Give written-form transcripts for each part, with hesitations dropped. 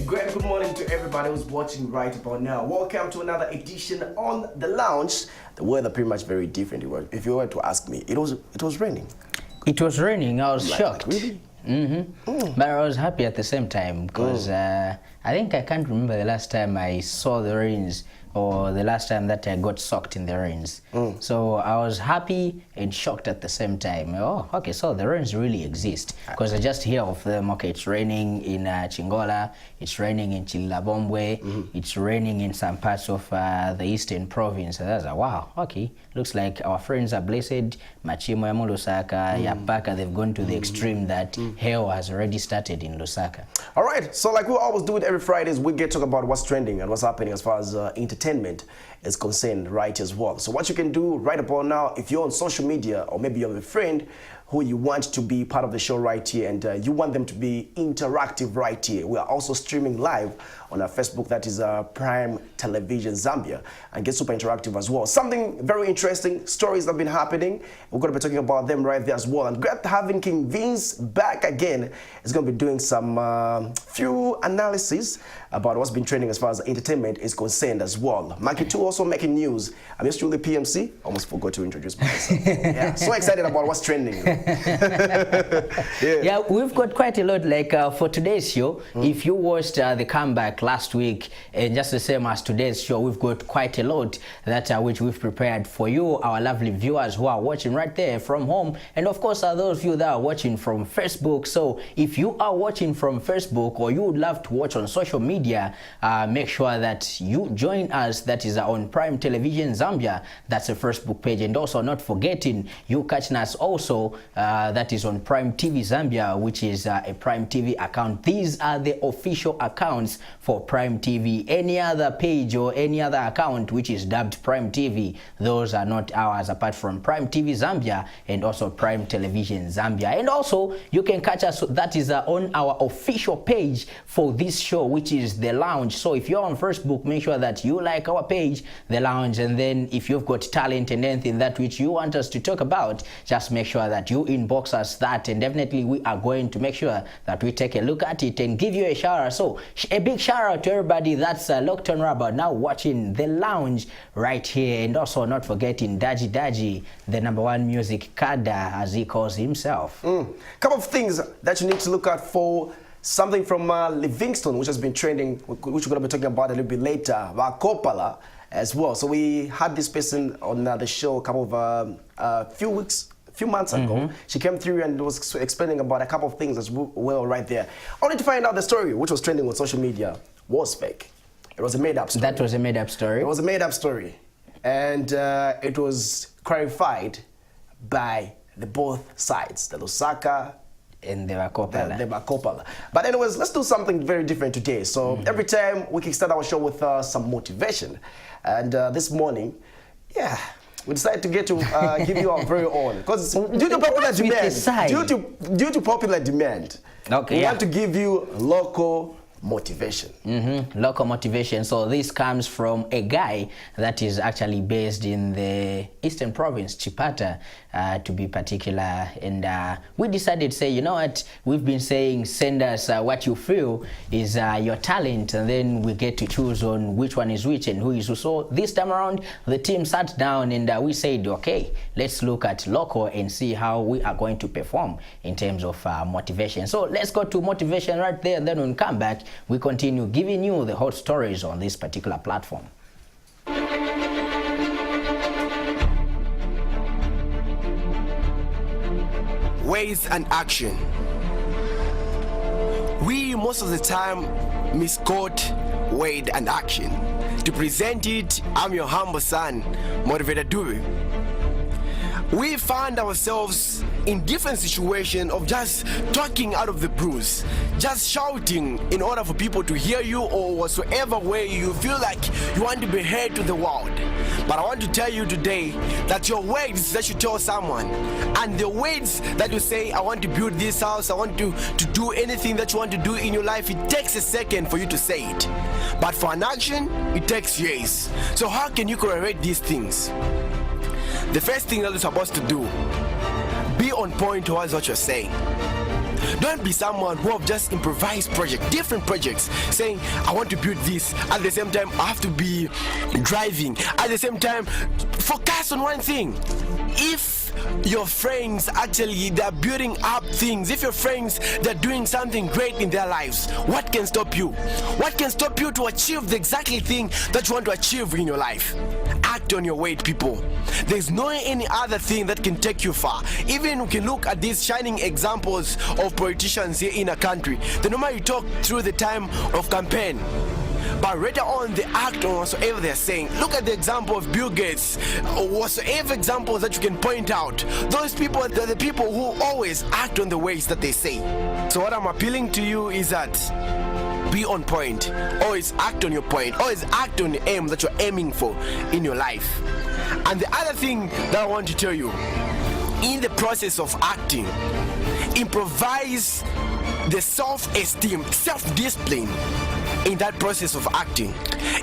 Great good morning to everybody who's watching right about now. Welcome to another edition on The Lounge. The weather pretty much very different. If you were to ask me, it was raining. It was raining. I was shocked. Really? But I was happy at the same time because I think I can't remember the last time I saw the rains or the last time that I got soaked in the rains. So I was happy and shocked at the same time. Oh, okay, so the rains really exist because I just hear of them. Okay, it's raining in Chingola, it's raining in Chilabombwe, it's raining in some parts of the eastern province. And I was like, wow, okay, looks like our friends are blessed. Machimo ya Lusaka, Yapaka, they've gone to the extreme that hail has already started in Lusaka. All right, so like we always do it every Fridays, we get to talk about what's trending and what's happening as far as entertainment is concerned, right, as well. So what you can do right about now, if you're on social media or maybe you have a friend who you want to be part of the show right here and you want them to be interactive right here, we are also streaming live on our Facebook, that is Prime Television Zambia, and get super interactive as well. Something very interesting, stories that have been happening, we're going to be talking about them right there as well. And great having King Vince back again. He's going to be doing some few analysis about what's been trending as far as entertainment is concerned as well. Maki 2 also making news. I'm just the PMC. Almost forgot to introduce myself. Yeah, so excited about what's trending. Yeah, we've got quite a lot. Like for today's show, if you watched the comeback last week, and just the same as today's show, we've got quite a lot that which we've prepared for you, our lovely viewers who are watching right there from home, and of course those of you that are watching from Facebook. So if you are watching from Facebook or you would love to watch on social media, make sure that you join us. That is on Prime Television Zambia. That's a Facebook page, and also not forgetting you catching us also that is on Prime TV Zambia, which is a Prime TV account. These are the official accounts for Prime TV. Any other page or any other account which is dubbed Prime TV, those are not ours, apart from Prime TV Zambia and also Prime Television Zambia. And also you can catch us, that is on our official page for this show, which is The Lounge. So if you're on Facebook, make sure that you like our page, The Lounge, and then if you've got talent and anything that which you want us to talk about, just make sure that you inbox us that, and definitely we are going to make sure that we take a look at it and give you a shout out. So a big shout out to everybody that's locked on about now watching The Lounge right here, and also not forgetting Daji, the #1 music kada, as he calls himself. Couple of things that you need to look out for. Something from Livingston, which has been trending, which we're going to be talking about a little bit later, Vakopala as well. So we had this person on the show a couple of few months ago. She came through and was explaining about a couple of things as well right there. Only to find out the story, which was trending on social media, was fake. It was a made-up story. That was a made-up story? It was a made-up story. And it was clarified by the both sides, the Lusaka and the Vakopala. But anyways, let's do something very different today. So every time we can start our show with some motivation. And this morning, yeah, we decided to get to give you our very own, because due to popular demand, due to popular demand, we want to give you local motivation. Local motivation. So this comes from a guy that is actually based in the eastern province, Chipata, to be particular. And we decided to say, you know what, we've been saying send us what you feel is your talent, and then we get to choose on which one is which and who is who. So this time around, the team sat down and we said, okay, let's look at local and see how we are going to perform in terms of motivation. So let's go to motivation right there, and then when we come back, we continue giving you the hot stories on this particular platform. Ways and action. We most of the time misquote word and action. To present it, I'm your humble son, Motivator Dube. we find ourselves in different situations of just talking out of the blues, just shouting in order for people to hear you, or whatsoever way you feel like you want to be heard to the world. But I want to tell you today that your words that you tell someone, and the words that you say, I want to build this house, I want to do anything that you want to do in your life, it takes a second for you to say it. But for an action, it takes years. So how can you correlate these things? The first thing that you're supposed to do, be on point towards what you're saying. Don't be someone who have just improvised different projects, saying, I want to build this, at the same time I have to be driving, at the same time focus on one thing. If your friends actually they're building up things, if your friends they're doing something great in their lives, what can stop you? What can stop you to achieve the exactly thing that you want to achieve in your life? Act on your weight, people. There's no any other thing that can take you far. Even we can look at these shining examples of politicians here in a country. They normally talk through the time of campaign, but later on they act on whatsoever they're saying. Look at the example of Bill Gates, or whatsoever examples that you can point out. Those people, they're the people who always act on the ways that they say. So what I'm appealing to you is that be on point. Always act on your point. Always act on the aim that you're aiming for in your life. And the other thing that I want to tell you, in the process of acting, improvise the self-esteem, self-discipline in that process of acting.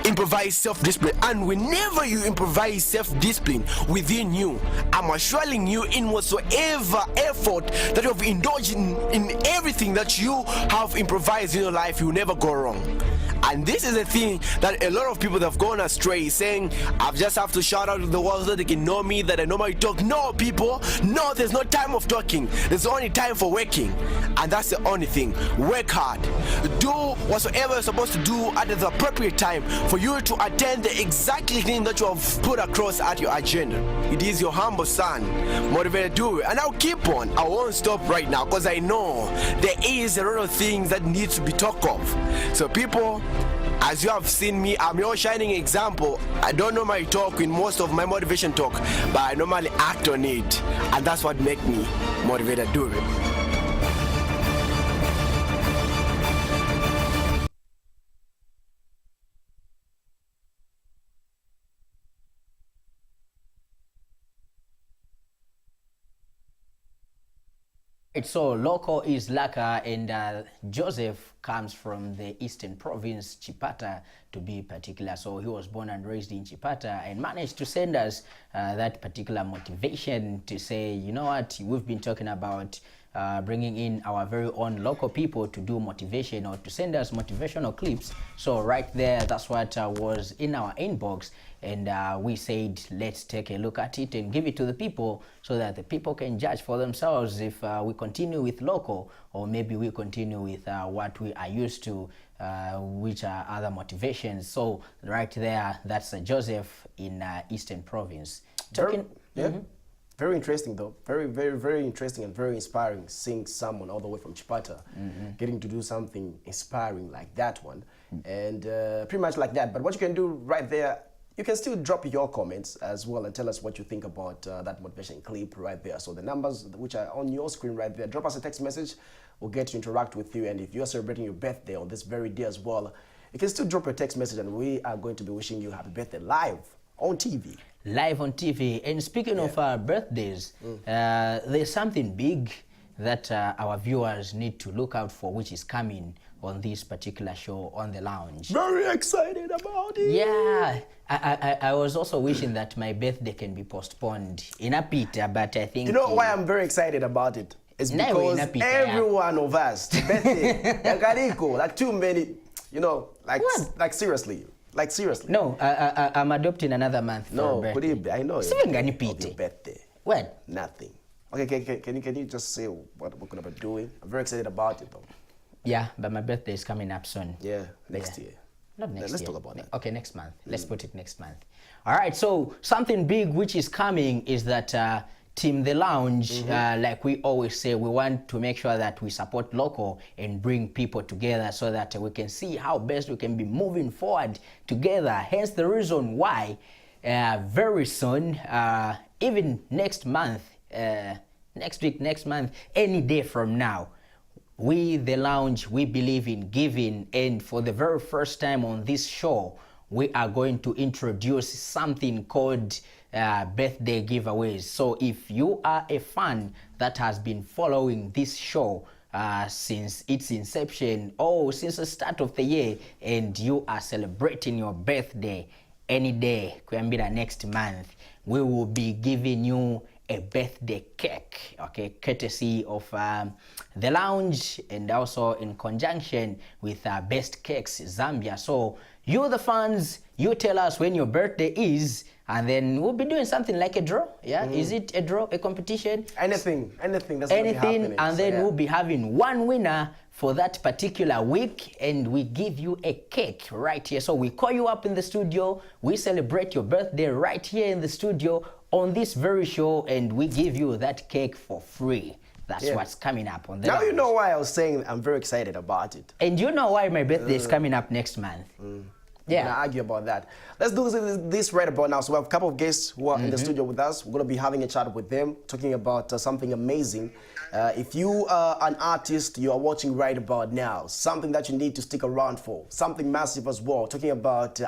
Improvise self-discipline, and whenever you improvise self-discipline within you, I'm assuring you, in whatsoever effort that you have indulged in everything that you have improvised in your life, you will never go wrong. And this is the thing that a lot of people that have gone astray, saying, I just have to shout out to the world so that they can know me, that I normally talk. No, people, no, there's no time of talking. There's only time for working. And that's the only thing. Work hard. Do whatsoever you're supposed to do at the appropriate time for you to attain the exactly thing that you have put across at your agenda. It is your humble son, Motivated Doer. And I'll keep on. I won't stop right now, because I know there is a lot of things that needs to be talked of. So people, as you have seen me, I'm your shining example. I don't normally talk in most of my motivation talk, but I normally act on it. And that's what makes me Motivated Doer. So local is Laka, and Joseph comes from the Eastern Province, Chipata to be particular. So he was born and raised in Chipata and managed to send us that particular motivation to say, you know what, we've been talking about bringing in our very own local people to do motivation, or to send us motivational clips. So right there, that's what was in our inbox, and we said, let's take a look at it and give it to the people so that the people can judge for themselves if we continue with local, or maybe we continue with what we are used to, which are other motivations. So right there, that's Joseph in Eastern Province. Talking, Very interesting though. Very, very, very interesting and very inspiring, seeing someone all the way from Chipata getting to do something inspiring like that one. And pretty much like that. But what you can do right there, you can still drop your comments as well and tell us what you think about that motivation clip right there. So the numbers which are on your screen right there, drop us a text message. We'll get to interact with you. And if you're celebrating your birthday on this very day as well, you can still drop a text message, and we are going to be wishing you happy birthday live on TV. Live on TV. And speaking of our birthdays, there's something big that our viewers need to look out for, which is coming on this particular show on the lounge. Very excited about it. Yeah, I was also wishing that my birthday can be postponed in a bit, but I think... You know why I'm very excited about it? It's because every one of us, birthday, like too many, you know, like seriously. Like seriously. No, I'm adopting another month for birthday. I know. Your birthday. What? Nothing. Okay, can you just say what we're going to be doing? I'm very excited about it though. Yeah, but my birthday is coming up soon. Yeah, next year. Not next year. Let's talk about that. Okay, next month. Let's put it next month. All right, so something big which is coming is that Team The Lounge, like we always say, we want to make sure that we support local and bring people together so that we can see how best we can be moving forward together. Hence the reason why very soon even next month, next week, next month, any day from now, we, The Lounge, we believe in giving, and for the very first time on this show, we are going to introduce something called birthday giveaways. So if you are a fan that has been following this show since its inception or since the start of the year, and you are celebrating your birthday any day, Kuyambira, next month, we will be giving you a birthday cake, okay, courtesy of The Lounge, and also in conjunction with Best Cakes Zambia. So you, the fans, you tell us when your birthday is, and then we'll be doing something like a draw. Yeah, is it a draw, a competition? Anything that's gonna be anything, happening. and then we'll be having one winner for that particular week, and we give you a cake right here. So we call you up in the studio, we celebrate your birthday right here in the studio on this very show, and we give you that cake for free. That's what's coming up on the Now Lounge. you know why I was saying I'm very excited about it. And you know why my birthday is coming up next month. We're gonna argue about that. Let's do this right about now. So we have a couple of guests who are in the studio with us. We're gonna be having a chat with them, talking about something amazing. If you are an artist, you are watching right about now, something that you need to stick around for, something massive as well. Talking about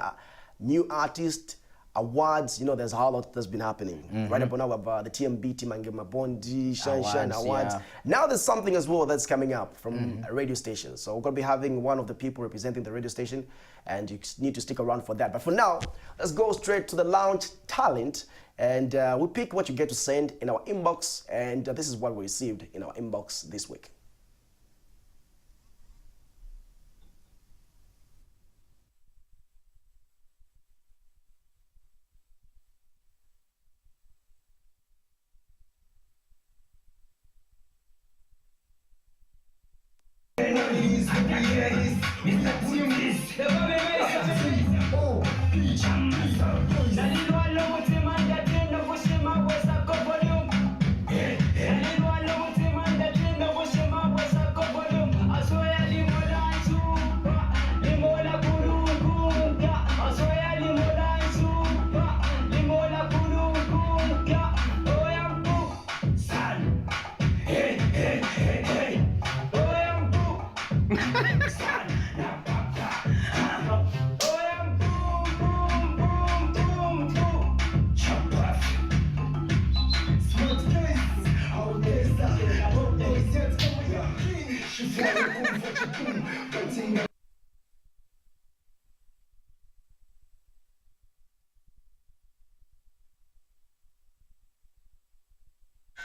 new artist awards. You know, there's a whole lot that's been happening. Right about now, we have the TMB, Timangema Bondi, Shine Awards. Yeah. Now there's something as well that's coming up from a radio station. So we're going to be having one of the people representing the radio station, and you need to stick around for that. But for now, let's go straight to the Lounge talent, and we'll pick what you get to send in our inbox, and this is what we received in our inbox this week.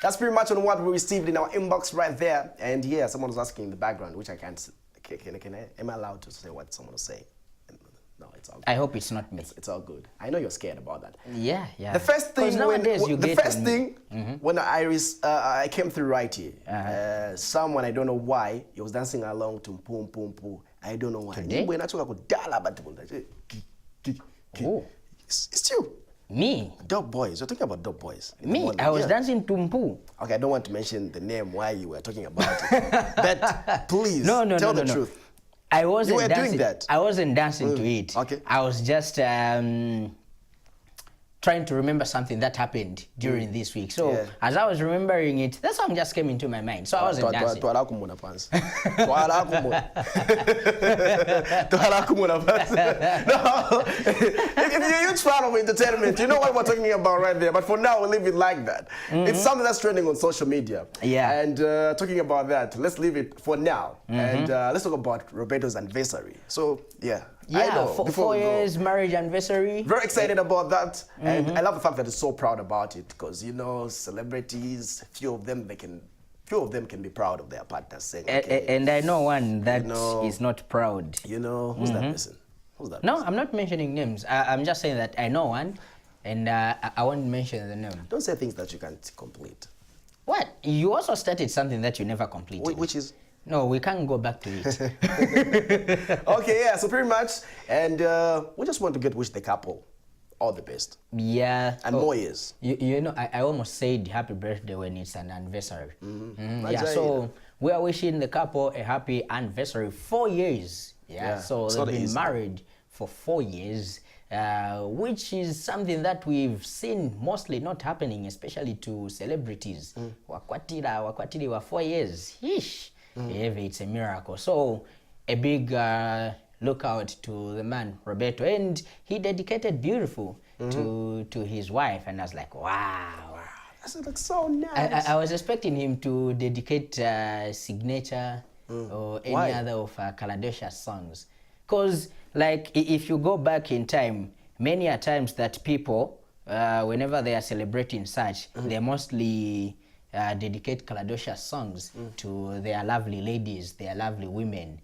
That's pretty much on what we received in our inbox right there. And yeah, someone was asking in the background, which I can't. Am I allowed to say what someone was saying? No, it's all good. I hope it's not me. It's all good. I know you're scared about that. Yeah. The first thing when I came through right here, someone, I don't know why, he was dancing along to Pum Pum Pum. I don't know why. Today? Oh. It's you. Me? Dope Boys. You're talking about Dope Boys. Me? I was dancing Tumpu. Okay, I don't want to mention the name why you were talking about it. But please, tell the truth. I wasn't dancing. Doing that. I wasn't dancing to it. Okay. I was just trying to remember something that happened during this week. So as I was remembering it, that song just came into my mind. So I wasn't dancing. No, if you're a huge fan of entertainment, you know what we're talking about right there. But for now, we'll leave it like that. It's something that's trending on social media. Yeah. And talking about that, let's leave it for now. And let's talk about Roberto's anniversary. So, yeah. Yeah, 4 years marriage anniversary. Very excited about that, and I love the fact that he's so proud about it, because you know, celebrities, few of them can be proud of their partners. Saying, okay, and I know one that is not proud. You know, who's that person? Who's that? No, person? I'm not mentioning names. I'm just saying that I know one, and I won't mention the name. Don't say things that you can't complete. What? You also started something that you never completed. Which is? No, we can't go back to it. Okay, yeah, so pretty much. And we just want to wish the couple all the best. Yeah. And more years. You know, I almost said happy birthday when it's an anniversary. Yeah, so we are wishing the couple a happy anniversary. 4 years. Yeah, so they've been married for 4 years. which is something that we've seen mostly not happening, especially to celebrities. Wakwatira wa 4 years. Yeesh. It's a miracle. So a big look out to the man Roberto, and he dedicated Beautiful to his wife, and I was like, wow. That looks so nice. I was expecting him to dedicate Signature or any other of Kaladosha's songs, because like if you go back in time, many a times that people whenever they are celebrating such, they mostly dedicate Kaladosha's songs to their lovely ladies, their lovely women.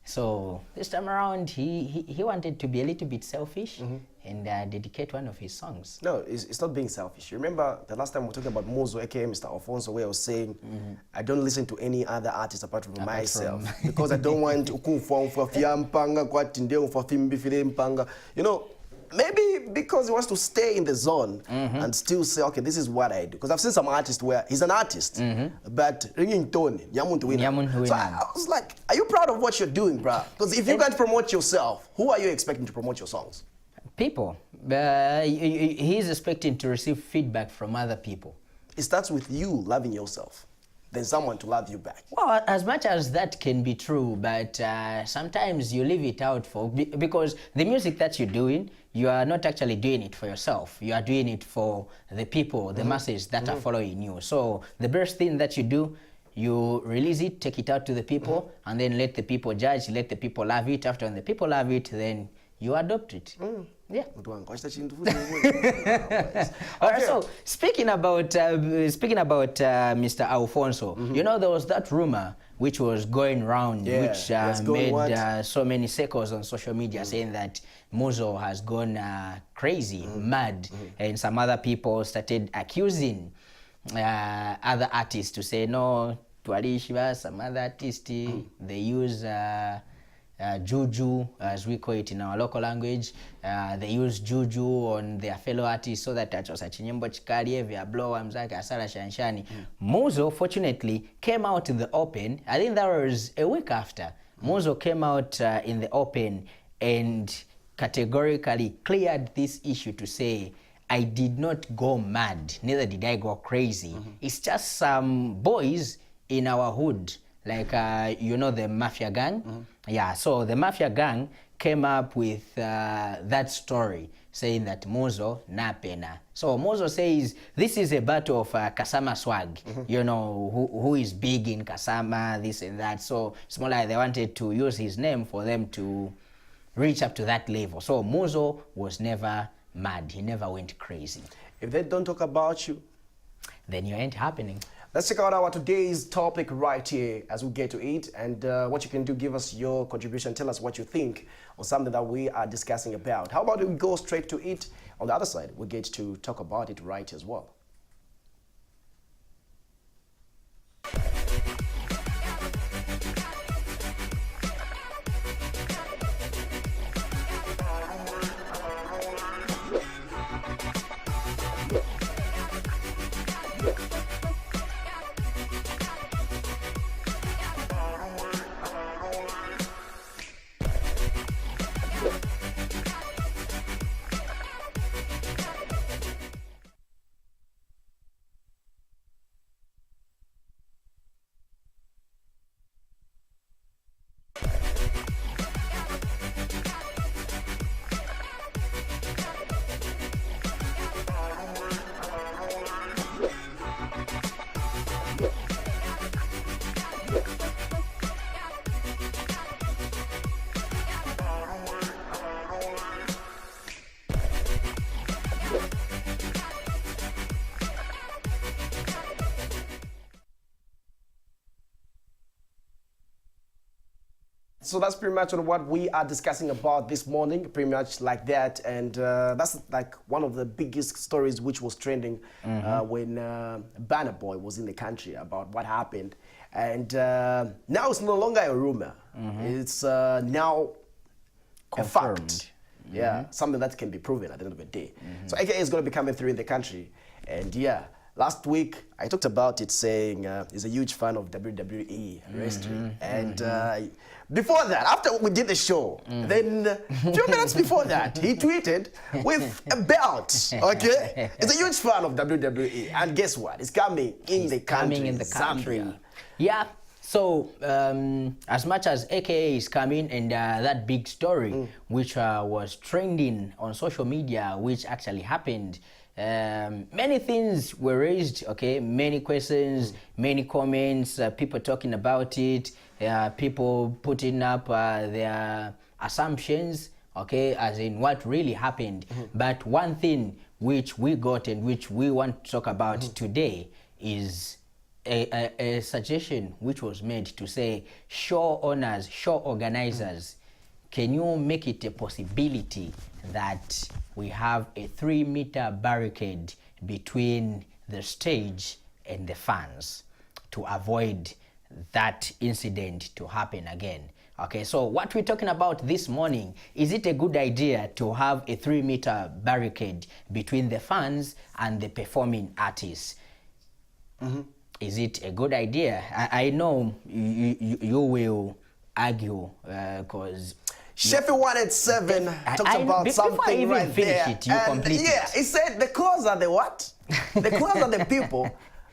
So this time around, he wanted to be a little bit selfish and dedicate one of his songs. No, it's not being selfish. You remember the last time we were talking about Muzo, aka Mr. Alfonso, where I was saying, I don't listen to any other artist apart from myself because I don't want to you know, maybe because he wants to stay in the zone and still say, okay, this is what I do. Because I've seen some artists where he's an artist, but ringing tone, so I was like, are you proud of what you're doing, bro? Because if you can't promote yourself, who are you expecting to promote your songs? People. He's expecting to receive feedback from other people. It starts with you loving yourself, then someone to love you back. Well, as much as that can be true, but sometimes you leave it out because the music that you're doing, you are not actually doing it for yourself. You are doing it for the people, the masses that are following you. So the best thing that you do, you release it, take it out to the people, and then let the people judge, let the people love it. After when the people love it, then you adopt it. Yeah. All right, so speaking about Mr. Alfonso, you know, there was that rumor which was going around, which made so many circles on social media saying that Muzo has gone crazy, mad, and some other people started accusing other artists to say, no, Tualishiva, some other artists, they use juju, as we call it in our local language. They use juju on their fellow artists so that chinyembo chikalie vya blow mzake asala shanshani. Muzo fortunately came out in the open. I think that was a week after. Muzo came out in the open and categorically cleared this issue to say, I did not go mad, neither did I go crazy. It's just some boys in our hood, like you know, the mafia gang. Yeah, so the mafia gang came up with that story saying that Muzo na pena. So Muzo says this is a battle of Kasama swag. You know, who is big in Kasama, this and that. So it's more like they wanted to use his name for them to reach up to that level. So Muzo was never mad. He never went crazy. If they don't talk about you, then you ain't happening. Let's check out our today's topic right here as we get to it, and what you can do, give us your contribution, tell us what you think on something that we are discussing about. How about we go straight to it? On the other side, we get to talk about it right as well. So that's pretty much on what we are discussing about this morning, pretty much like that. And that's like one of the biggest stories which was trending when Banner Boy was in the country about what happened. And now it's no longer a rumor. It's now confirmed. A fact. Yeah, something that can be proven at the end of the day. So AKA is going to be coming through in the country. And yeah, last week, I talked about it saying he's a huge fan of WWE wrestling. And before that, after we did the show, then a few minutes before that, he tweeted with a belt, okay? He's a huge fan of WWE. And guess what? It's coming in the country. Coming in the country. Zambia. Yeah. So, as much as AKA is coming and that big story, which was trending on social media, which actually happened, many things were raised, okay? Many questions, many comments, people talking about it, people putting up their assumptions, okay, as in what really happened. But one thing which we got and which we want to talk about today is a suggestion which was made to say, show owners, show organizers, can you make it a possibility that we have a 3-meter barricade between the stage and the fans to avoid that incident to happen again? Okay, so what we're talking about this morning, is it a good idea to have a 3-meter barricade between the fans and the performing artists? Is it a good idea? I know you will argue because Sheffield 187 talks about something right there. Yeah, he said the cause are the what? The cause are the people.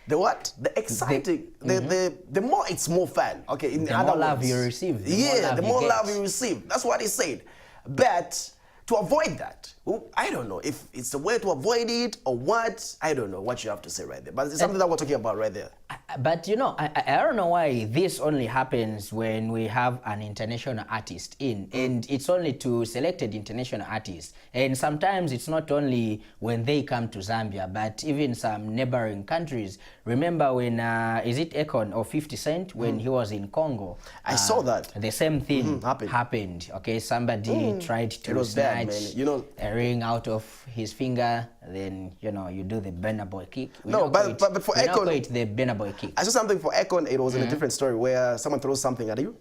The what? The exciting. The more it's more fun. Okay, in the other more love words, you receive. The more love you receive. That's what he said. But to avoid that, I don't know if it's a way to avoid it or what. I don't know what you have to say right there. But it's something that we're talking about right there. But you know, I don't know why this only happens when we have an international artist in, and it's only to selected international artists. And sometimes it's not only when they come to Zambia, but even some neighboring countries. Remember when, is it Akon or 50 Cent when he was in Congo? I saw that. The same thing happened. Okay, somebody tried to snatch a ring out of his finger, then, you know, you do the Burna Boy kick. But for Akon, it's the Burna Boy kick. I saw something for Akon. It was in a different story where someone throws something at you.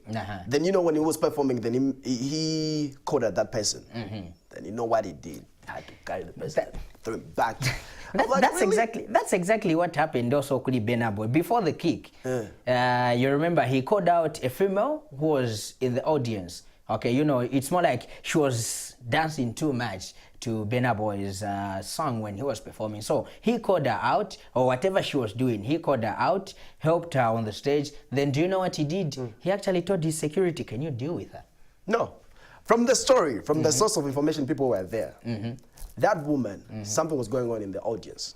Then, you know, when he was performing, then he called at that person. Then you know what he did. He had to carry the person, throw him back. That's exactly what happened also with Burna Boy. Before the kick, you remember he called out a female who was in the audience. Okay, you know, it's more like she was dancing too much to Burna Boy's song when he was performing. So he called her out, or whatever she was doing, he called her out, helped her on the stage. Then do you know what he did? He actually told his security, can you deal with her? No. From the story, from the source of information, people were there. That woman, something was going on in the audience.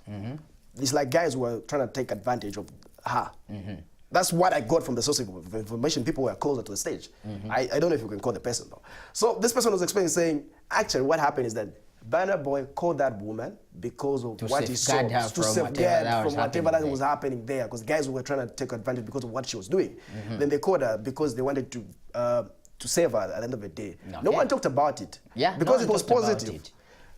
It's like guys were trying to take advantage of her. That's what I got from the source of information. People were closer to the stage. I don't know if you can call the person though. So this person was explaining, saying, actually what happened is that Burna Boy called that woman because of what he saw, to safeguard from whatever that was happening there, because guys were trying to take advantage because of what she was doing. Then they called her because they wanted to save her at the end of the day. No one talked about it. Because it was positive.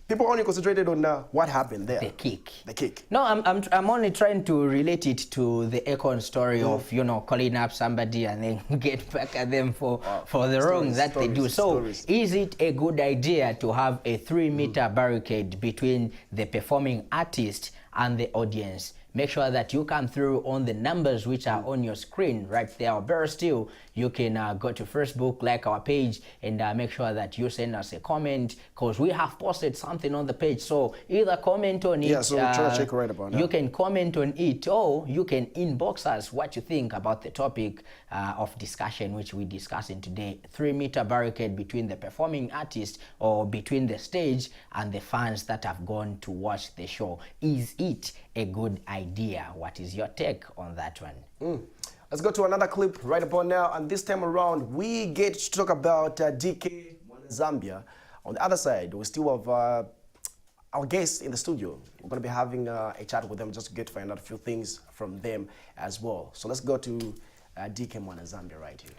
People only concentrated on what happened there. The kick. The kick. No, I'm only trying to relate it to the Akon story of, you know, calling up somebody and then get back at them for the wrong that they do. So is it a good idea to have a 3-meter barricade between the performing artist and the audience? Make sure that you come through on the numbers which are on your screen right there. Or better still, you can go to Facebook, like our page, and make sure that you send us a comment, because we have posted something on the page. So either comment on it. Yeah, so try to check right about now. You can comment on it, or you can inbox us what you think about the topic of discussion which we're discussing today. 3-meter barricade between the performing artist or between the stage and the fans that have gone to watch the show. Is it a good idea? What is your take on that one? Let's go to another clip right about now, and this time around we get to talk about DK Zambia. On the other side, we still have our guests in the studio. We're going to be having a chat with them just to get to find out a few things from them as well. So let's go to DK Zambia right here.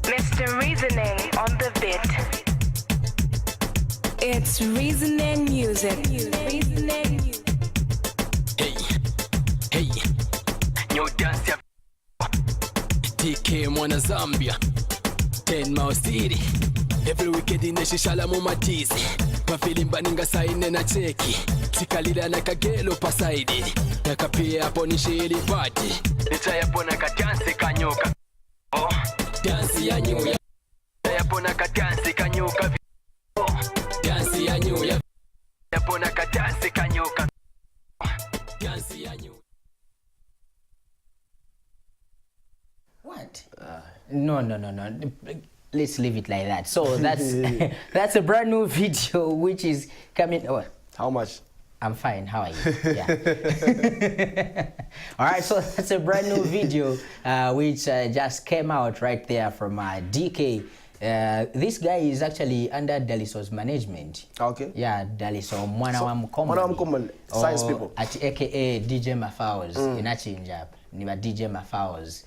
Mr. Reasoning on the beat. It's reasoning music. Reasoning music. Hey, yo dance ya DK mwana Zambia 10 Mile City. Every weekend in the shishala mumatizi pafilimba ninga saine na cheki tikalila na kagelo pasaidi nakapia hapo nishili pati nitayapo na kadansi kanyuka oh dansi ya nyuya nitayapo na kadansi kanyuka oh dansi ya nyuya nitayapo na kadansi kanyuka oh dansi ya nyuya. What? No. Let's leave it like that. So that's that's a brand new video which is coming. Oh, how much? I'm fine. How are you? Yeah. All right. So that's a brand new video which just came out right there from DK. This guy is actually under Daliso's management. Okay. Yeah, Daliso Mwana wa Mkombo. Science people. At AKA DJ Mafaos. Inachinja. Niba DJ Mafaos.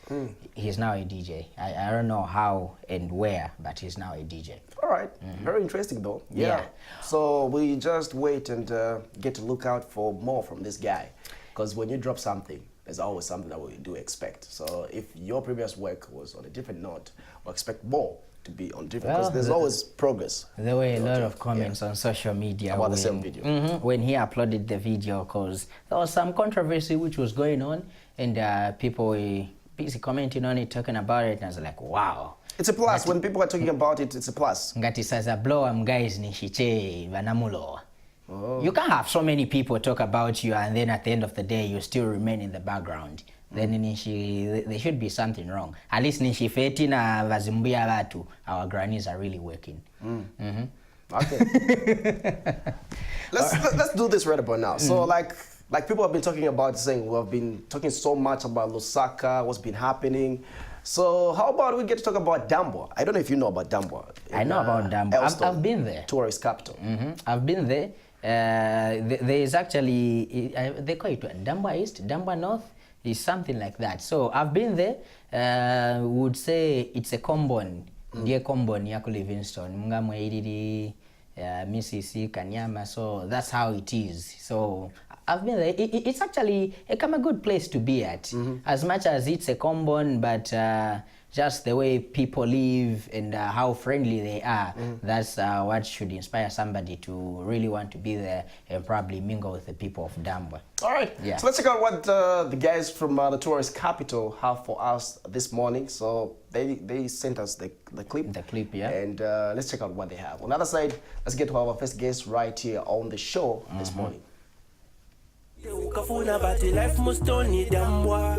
He's now a DJ. I don't know how and where, but he's now a DJ. All right. Very interesting though. Yeah. So we just wait and get to look out for more from this guy, because when you drop something, there's always something that we do expect. So if your previous work was on a different note, we expect more to be on different, because there's always progress. There were a lot of comments on social media about the same video. When he uploaded the video, because there was some controversy which was going on, and people were busy commenting on it, talking about it, and I was like, wow. It's a plus. When people are talking about it, it's a plus. Ngati saza blow guys ni shiche vanamulo. You can't have so many people talk about you and then at the end of the day you still remain in the background. Then there should be something wrong. At least nishi feti na vazimbia watu, our grannies are really working. Okay. let's do this right about now. So like people have been talking about, saying we've been talking so much about Lusaka, what's been happening. So how about we get to talk about Dambwa? I don't know if you know about Dambwa. I know about Dambwa. I've been there. Tourist capital. I've been there. There is actually, they call it Dambwa East, Dambwa North, is something like that. So I've been there. Would say it's a combon. Ndiye combon yako Livingstone. Mungamwe iriri, Misisi, Kanyama. So that's how it is. So I've been there. It's actually a good place to be at. As much as it's a combon, but just the way people live and how friendly they are, that's what should inspire somebody to really want to be there and probably mingle with the people of Dambwa. All right. Yeah. So let's check out what the guys from the tourist capital have for us this morning. So they sent us the clip. The clip, yeah. And let's check out what they have. On the other side, let's get to our first guest right here on the show this morning. Ukafuna bati life mustoni Dambwa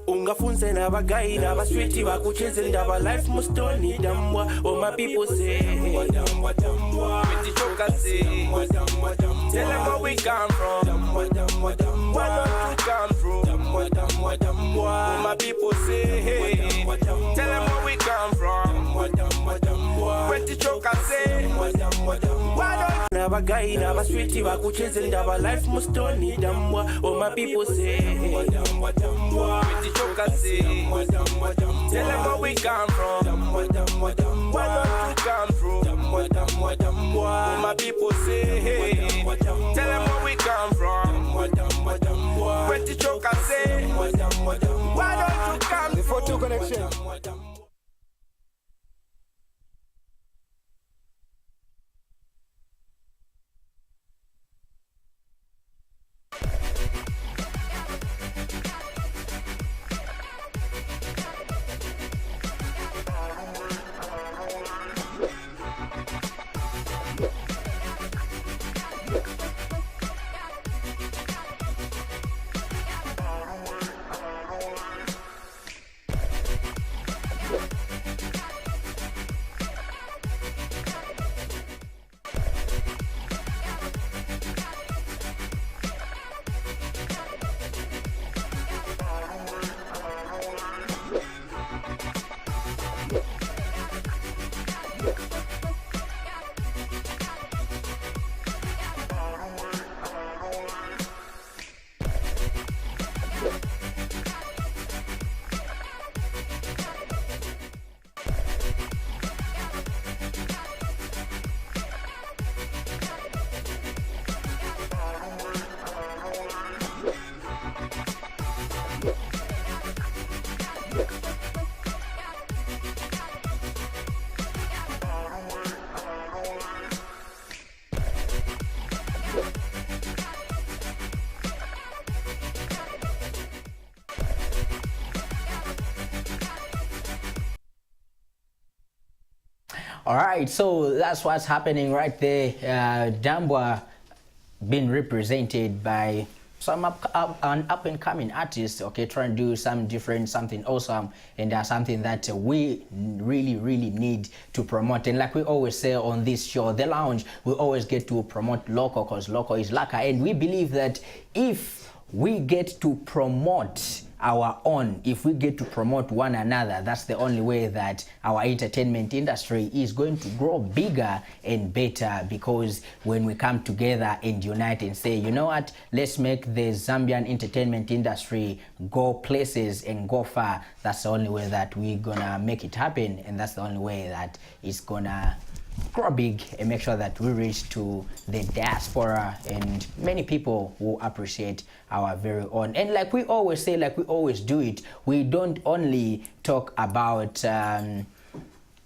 ungafunze na bagai na ba street bakucheze ndaba life mustoni Dambwa. Oh my people say Dambwa with choka say Dambwa tell them where we come from Dambwa where don't you come from Dambwa. Oh my people say tell them where we come from Dambwa with choka say why don't na bagai na ba street bakucheze ndaba life mustoni Dambwa. Oh my people say Dambwa with choka say tell them where we come from where don't you come from Dambwa. Oh my people say tell them where we come from with choka say why don't you come before two connection. All right, so that's what's happening right there. Dambwa being represented by some an up-and-coming artist, okay, trying to do something different, something awesome, and something that we really need to promote. And like we always say on this show, The Lounge, we always get to promote local, because local is laka. And we believe that if we get to promote our own, if we get to promote one another, that's the only way that our entertainment industry is going to grow bigger and better. Because when we come together and unite and say, you know what, let's make the Zambian entertainment industry go places and go far, that's the only way that we're gonna make it happen, and that's the only way that it's gonna grow big and make sure that we reach to the diaspora and many people who appreciate our very own. And like we always say, like we always do it, we don't only talk about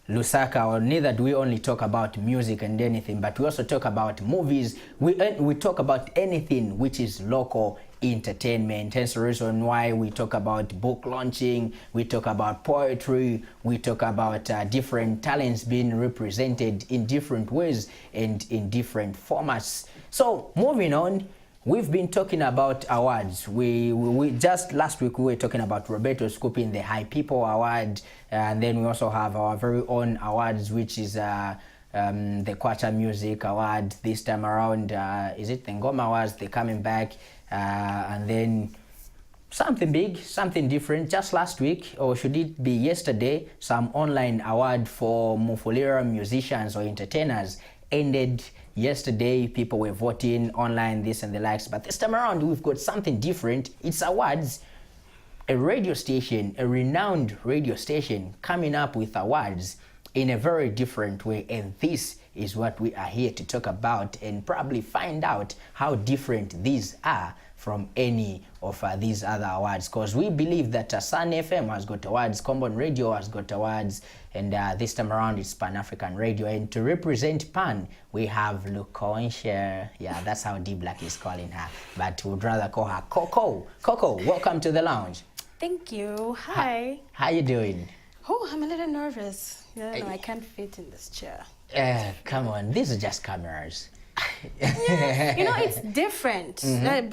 Lusaka, or neither do we only talk about music and anything, but we also talk about movies. We talk about anything which is local entertainment. Hence the reason why we talk about book launching, we talk about poetry, we talk about different talents being represented in different ways and in different formats. So moving on, we've been talking about awards. We just last week we were talking about Roberto scooping the High People Award, and then we also have our very own awards, which is the Kwacha Music Award. This time around, is it the Ngoma Awards? They're coming back, and then something big, something different. Just last week, or should it be yesterday, some online award for Mufulira musicians or entertainers ended yesterday. People were voting online, this and the likes, but this time around we've got something different. It's awards. A radio station, a renowned radio station, coming up with awards in a very different way, and this is what we are here to talk about and probably find out how different these are from any of these other awards, because we believe that Sun FM has got awards, Common Radio has got awards, and this time around it's Pan-African Radio. And to represent Pan, we have Lukonshare. Yeah, that's how D Black is calling her, but we'd rather call her Coco. Coco, welcome to the lounge. Thank you. Hi. How you doing? Oh, I'm a little nervous. No, I can't fit in this chair. Come on, these are just cameras. Yeah, you know, it's different.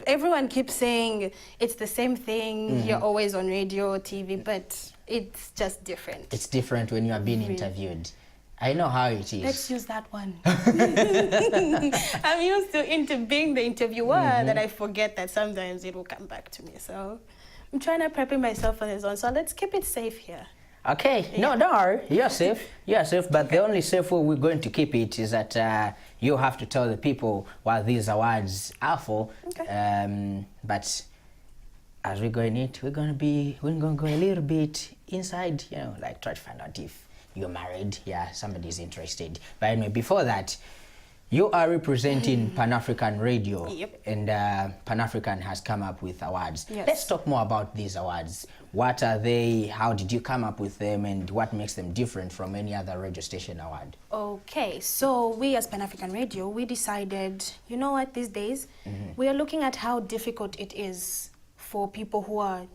Everyone keeps saying it's the same thing. You're always on radio, TV, but it's just different. It's different when you are being interviewed. I know how it is. Let's use that one. I'm used to being the interviewer that I forget that sometimes it will come back to me. So I'm trying to prepare myself for this one. So let's keep it safe here. Okay, no, don't worry, you're safe, but the only safe way we're going to keep it is that you have to tell the people what these awards are for. Okay. But as we go in it, we're gonna go a little bit inside, you know, like try to find out if you're married, somebody's interested. But anyway, before that, you are representing Pan-African Radio, and Pan-African has come up with awards. Yes. Let's talk more about these awards. What are they? How did you come up with them? And what makes them different from any other radio station award? Okay, so we as Pan-African Radio, we decided, you know what, these days, we are looking at how difficult it is for people who are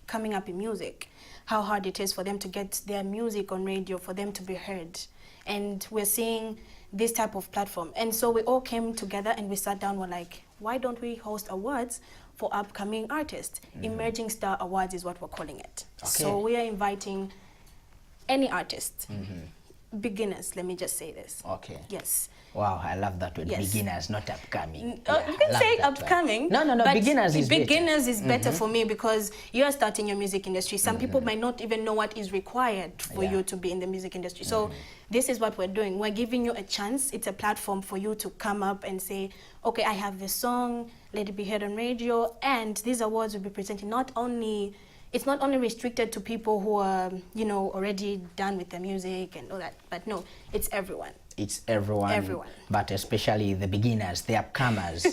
coming up in music, how hard it is for them to get their music on radio, for them to be heard. And we're seeing this type of platform. And so we all came together and we sat down, we're like, why don't we host awards for upcoming artists? Emerging Star Awards is what we're calling it. Okay. So we are inviting any artist, beginners, let me just say this. Okay. Yes. Wow, I love that word, beginners, not upcoming. You can say upcoming. No, beginners is better. Beginners is better for me, because you are starting your music industry. Some people might not even know what is required for you to be in the music industry. So this is what we're doing. We're giving you a chance. It's a platform for you to come up and say, okay, I have this song, let it be heard on radio. And these awards will be presented it's not only restricted to people who are, you know, already done with their music and all that, but no, it's everyone. It's everyone. Everyone. But especially the beginners, the upcomers.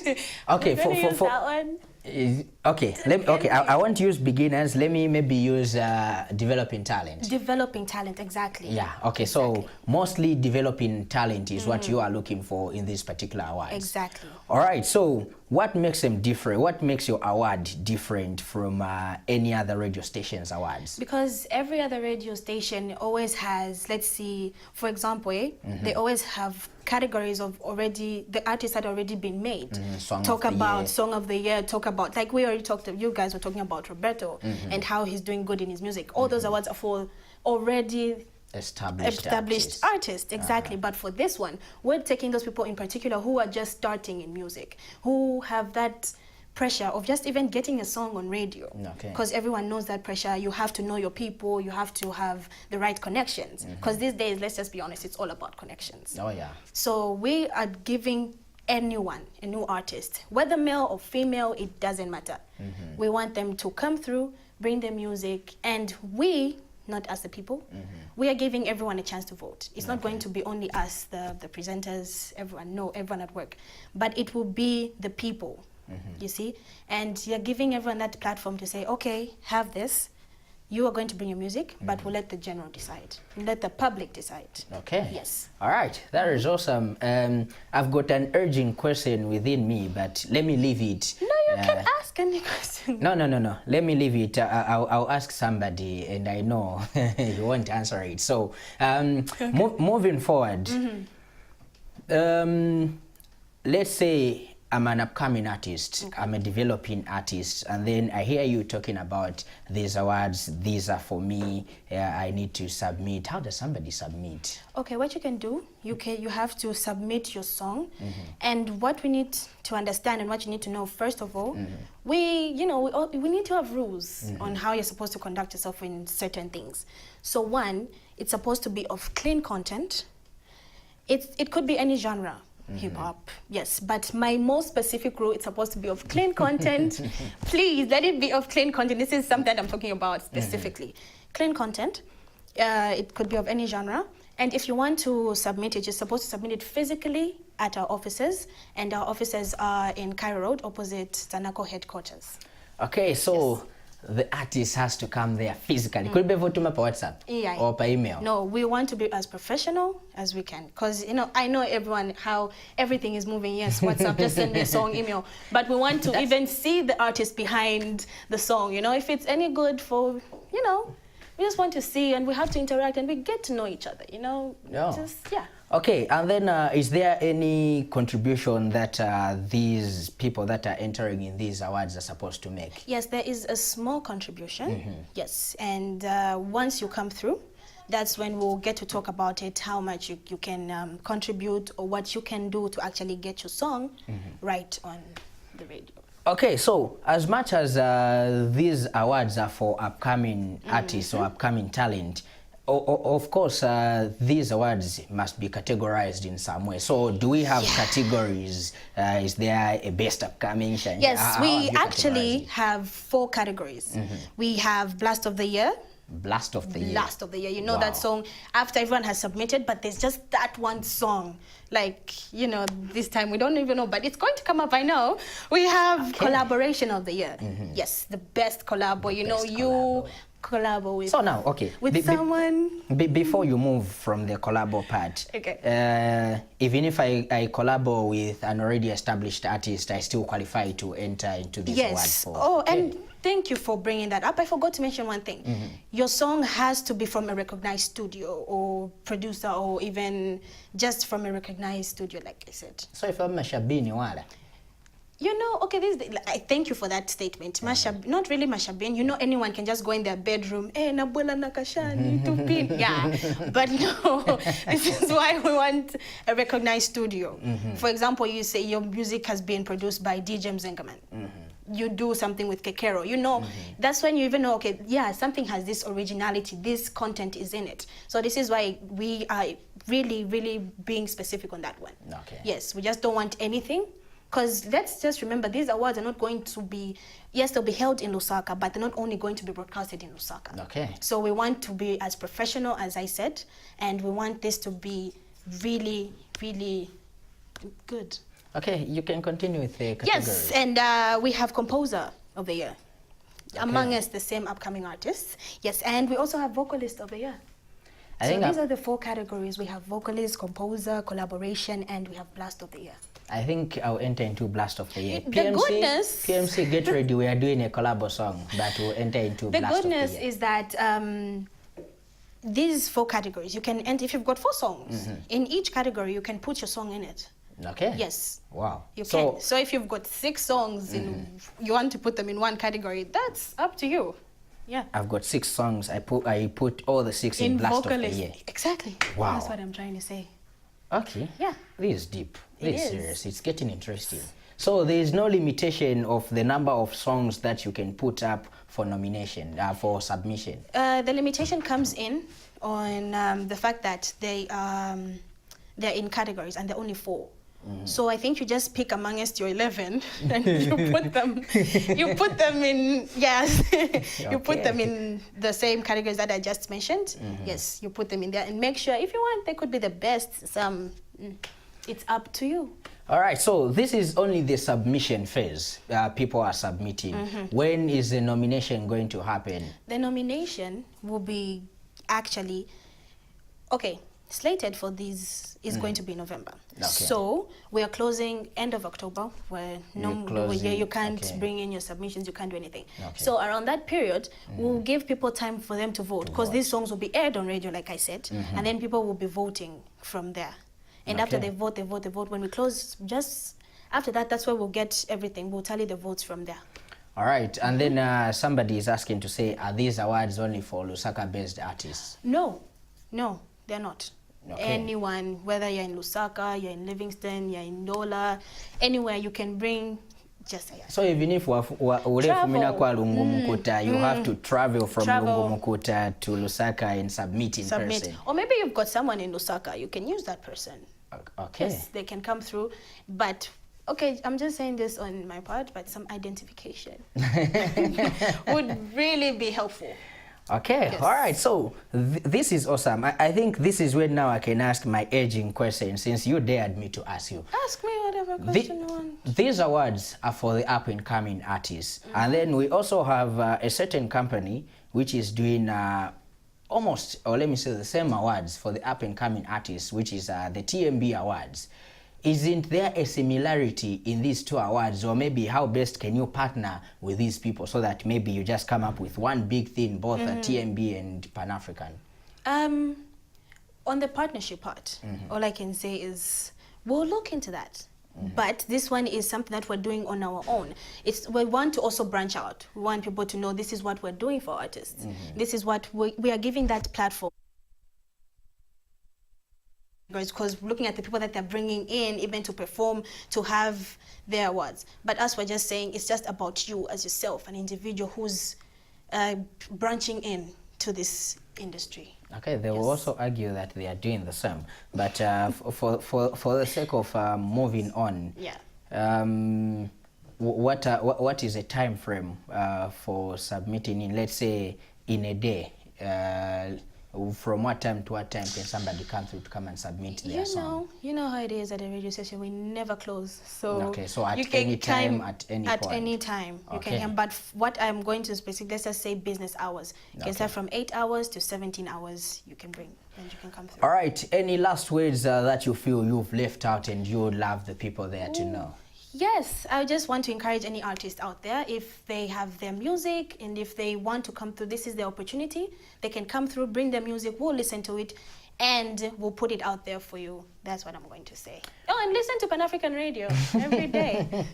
Okay, for that one. Okay, I want to use beginners. Let me maybe use developing talent. Developing talent, exactly. Yeah, okay, exactly. So mostly developing talent is what you are looking for in this particular awards. Exactly. All right, so what makes them different? What makes your award different from any other radio station's awards? Because every other radio station always has, let's see, for example, they always have categories of already, the artists had already been made. Talk about Song of the Year, talk about, like we already talked, you guys were talking about Roberto and how he's doing good in his music. All those awards are for already established artists, exactly. But for this one, we're taking those people in particular who are just starting in music, who have that pressure of just even getting a song on radio, because everyone knows that pressure. You have to know your people, you have to have the right connections, because these days, let's just be honest, it's all about connections. So we are giving anyone, a new artist, whether male or female, it doesn't matter. We want them to come through, bring their music, and we, not as the people, we are giving everyone a chance to vote. It's not going to be only us, the presenters, everyone at work, but it will be the people. You see, and you're giving everyone that platform to say, okay, have this, you are going to bring your music, but we'll let the general decide, let the public decide. Okay. Yes. All right, that is awesome. I've got an urgent question within me, but let me leave it. No, you can ask any question. No. Let me leave it. I'll ask somebody, and I know you won't answer it. So, moving forward, let's say I'm an upcoming artist, I'm a developing artist, and then I hear you talking about these awards, these are for me, I need to submit. How does somebody submit? Okay, what you can do, you have to submit your song, and what we need to understand and what you need to know, first of all, we need to have rules on how you're supposed to conduct yourself in certain things. So one, it's supposed to be of clean content. It could be any genre. Hip-hop, yes, but my most specific rule, it's supposed to be of clean content. Please let it be of clean content. This is something I'm talking about specifically. Clean content, it could be of any genre, and if you want to submit it, you're supposed to submit it physically at our offices, and our offices are in Cairo Road opposite Tanako headquarters. Okay, so the artist has to come there physically. Could be votuma by WhatsApp or by email? No, we want to be as professional as we can, because I know everyone how everything is moving. Yes, WhatsApp, just send me a song, email, but we want to even see the artist behind the song. If it's any good for we just want to see, and we have to interact, and we get to know each other. Okay, and then is there any contribution that these people that are entering in these awards are supposed to make? Yes, there is a small contribution. Yes, and once you come through, that's when we'll get to talk about it, how much you can contribute, or what you can do to actually get your song right on the radio. Okay, so as much as these awards are for upcoming artists or upcoming talent, of course, these awards must be categorized in some way. So do we have categories? Is there a best upcoming? Yes, we actually have 4 categories. We have Blast of the Year. Blast of the Year. Blast of the Year. You know that song after everyone has submitted, but there's just that one song. Like, this time we don't even know, but it's going to come up, I know. We have Collaboration of the Year. Yes, the best collabo. You collabo with. So now, okay. With someone. Before you move from the collabo part, even if I collabo with an already established artist, I still qualify to enter into this award. And thank you for bringing that up. I forgot to mention one thing. Your song has to be from a recognized studio or producer, or even just from a recognized studio, like I said. So if I'm Mashabini, wala? I thank you for that statement. Not really Mashabin. Anyone can just go in their bedroom. Nabola nakashani tupin. Yeah, but no. This is why we want a recognized studio. For example, you say your music has been produced by DJ Mzengaman. You do something with Kekero. That's when you even know. Okay, something has this originality. This content is in it. So this is why we are really, really being specific on that one. Okay. Yes, we just don't want anything. Because let's just remember, these awards are not going to be, they'll be held in Lusaka, but they're not only going to be broadcasted in Lusaka. Okay. So we want to be as professional as I said, and we want this to be really, really good. Okay, you can continue with the categories. Yes, and we have Composer of the Year. Among us, the same upcoming artists. Yes, and we also have Vocalist of the Year. I So think these are the 4 categories. We have Vocalist, Composer, Collaboration, and we have Blast of the Year. I think I'll enter into Blast of the Year. The goodness... PMC, get ready. We are doing a collabo song that will enter into Blast of the Year. The goodness is that these 4 categories, you can enter, if you've got 4 songs, in each category, you can put your song in it. Okay. Yes. Wow. You can. So if you've got 6 songs, you want to put them in one category, that's up to you. Yeah. I've got 6 songs. I put all the 6 in Blast vocalist. of the Year. Exactly. Wow. That's what I'm trying to say. Okay. Yeah. This is deep. It This is is. serious. It's getting interesting. So there is no limitation of the number of songs that you can put up for nomination, for submission. The limitation comes in on the fact that they're in categories and they're only 4. So I think you just pick amongst your 11 and you put them in, yes, you put them in the same categories that I just mentioned. Yes, you put them in there and make sure if you want, they could be the best. It's up to you. All right, so this is only the submission phase. People are submitting. When is the nomination going to happen? The nomination will be actually, okay, slated for these is going to be November. Okay. So we are closing end of October where you can't okay. bring in your submissions, you can't do anything. Okay. So around that period, we'll give people time for them to vote because these songs will be aired on radio, like I said, and then people will be voting from there. And after they vote, when we close, just after that, that's where we'll get everything. We'll tally the votes from there. All right, and then somebody is asking to say, are these awards only for Lusaka-based artists? No, they're not. Okay. Anyone, whether you're in Lusaka, you're in Livingston, you're in Dola, anywhere you can bring, just say yes. So even if you have to travel from Lungumukuta to Lusaka and submit in person. Or maybe you've got someone in Lusaka, you can use that person. Okay. Yes, they can come through, but okay, I'm just saying this on my part, but some identification would really be helpful. Okay, Yes. all right, so this is awesome. I think this is when now I can ask my aging question since you dared me to ask you. Ask me whatever question you want. These awards are for the up-and-coming artists. And then we also have a certain company which is doing almost, or let me say the same awards for the up-and-coming artists, which is the TMB Awards. Isn't there a similarity in these 2 awards, or maybe how best can you partner with these people so that maybe you just come up with one big thing, both TMB and Pan-African? On the partnership part, all I can say is we'll look into that. But this one is something that we're doing on our own. We want to also branch out. We want people to know this is what we're doing for artists. This is what we are giving that platform. Because looking at the people that they're bringing in, even to perform, to have their awards. But us, we're just saying it's just about you as yourself, an individual who's branching in to this industry. Okay, they will also argue that they are doing the same. But for the sake of moving on, what is a time frame for submitting in, let's say, in a day? From what time to what time can somebody come through to come and submit their song? You know how it is at a radio station. We never close. So okay, so at you can any time, at any point. At any time, you Okay. can. But what I'm going to specifically, let's just say business hours. You can start from 8 hours to 17 hours. You can bring and you can come through. All right. Any last words that you feel you've left out and you would love the people there to know? Yes, I just want to encourage any artist out there, if they have their music and if they want to come through, this is the opportunity. They can come through, bring their music, we'll listen to it, and we'll put it out there for you. That's what I'm going to say. Oh, and listen to Pan-African Radio every day.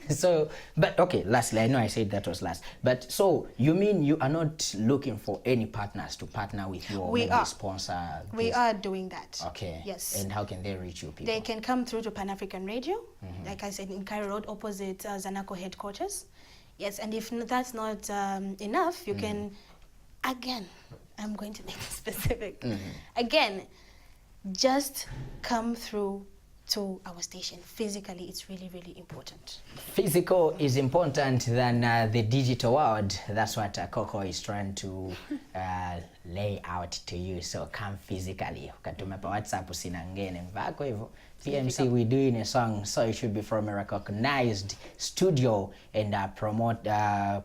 So, but okay, lastly, I know I said that was last, but so you mean you are not looking for any partners to partner with you or We maybe are. sponsor this? We are doing that. Okay. Yes. And how can they reach you people? They can come through to Pan-African Radio, like I said, in Cairo Road, opposite Zanaco headquarters. Yes, and if that's not enough, you can, again, I'm going to make it specific. Again, just come through to our station. Physically, it's really, really important. Physical is important than the digital world. That's what Coco is trying to lay out to you. So come physically. Ukatuma pa WhatsApp sina ngene mvako hivyo PMC, we're doing a song, so it should be from a recognized studio and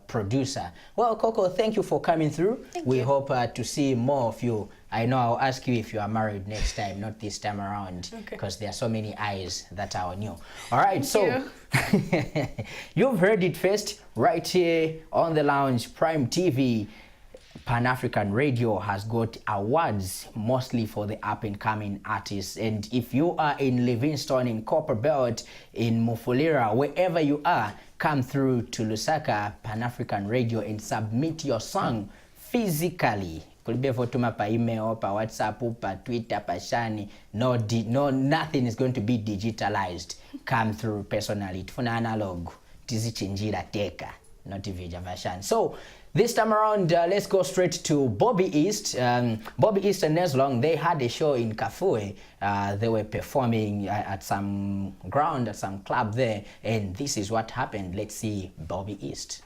producer. Well, Coco, thank you for coming through. We hope to see more of you. I know I'll ask you if you are married next time, not this time around, because there are so many eyes that are on you. All right, you've heard it first right here on The Lounge, Prime TV. Pan-African Radio has got awards mostly for the up-and-coming artists, and if you are in Livingstone, in Copperbelt, in Mufulira, wherever you are, come through to Lusaka Pan-African Radio and submit your song physically. Tuma pa email, pa WhatsApp, pa Twitter, pa Shani. No, nothing is going to be digitalized. Come through personally. Tufuna analog. Tizi chinjira teka. Not even version. So this time around, let's go straight to Bobby East. Bobby East and Neslong, they had a show in Kafue. They were performing at some ground, at some club there, and this is what happened. Let's see Bobby East.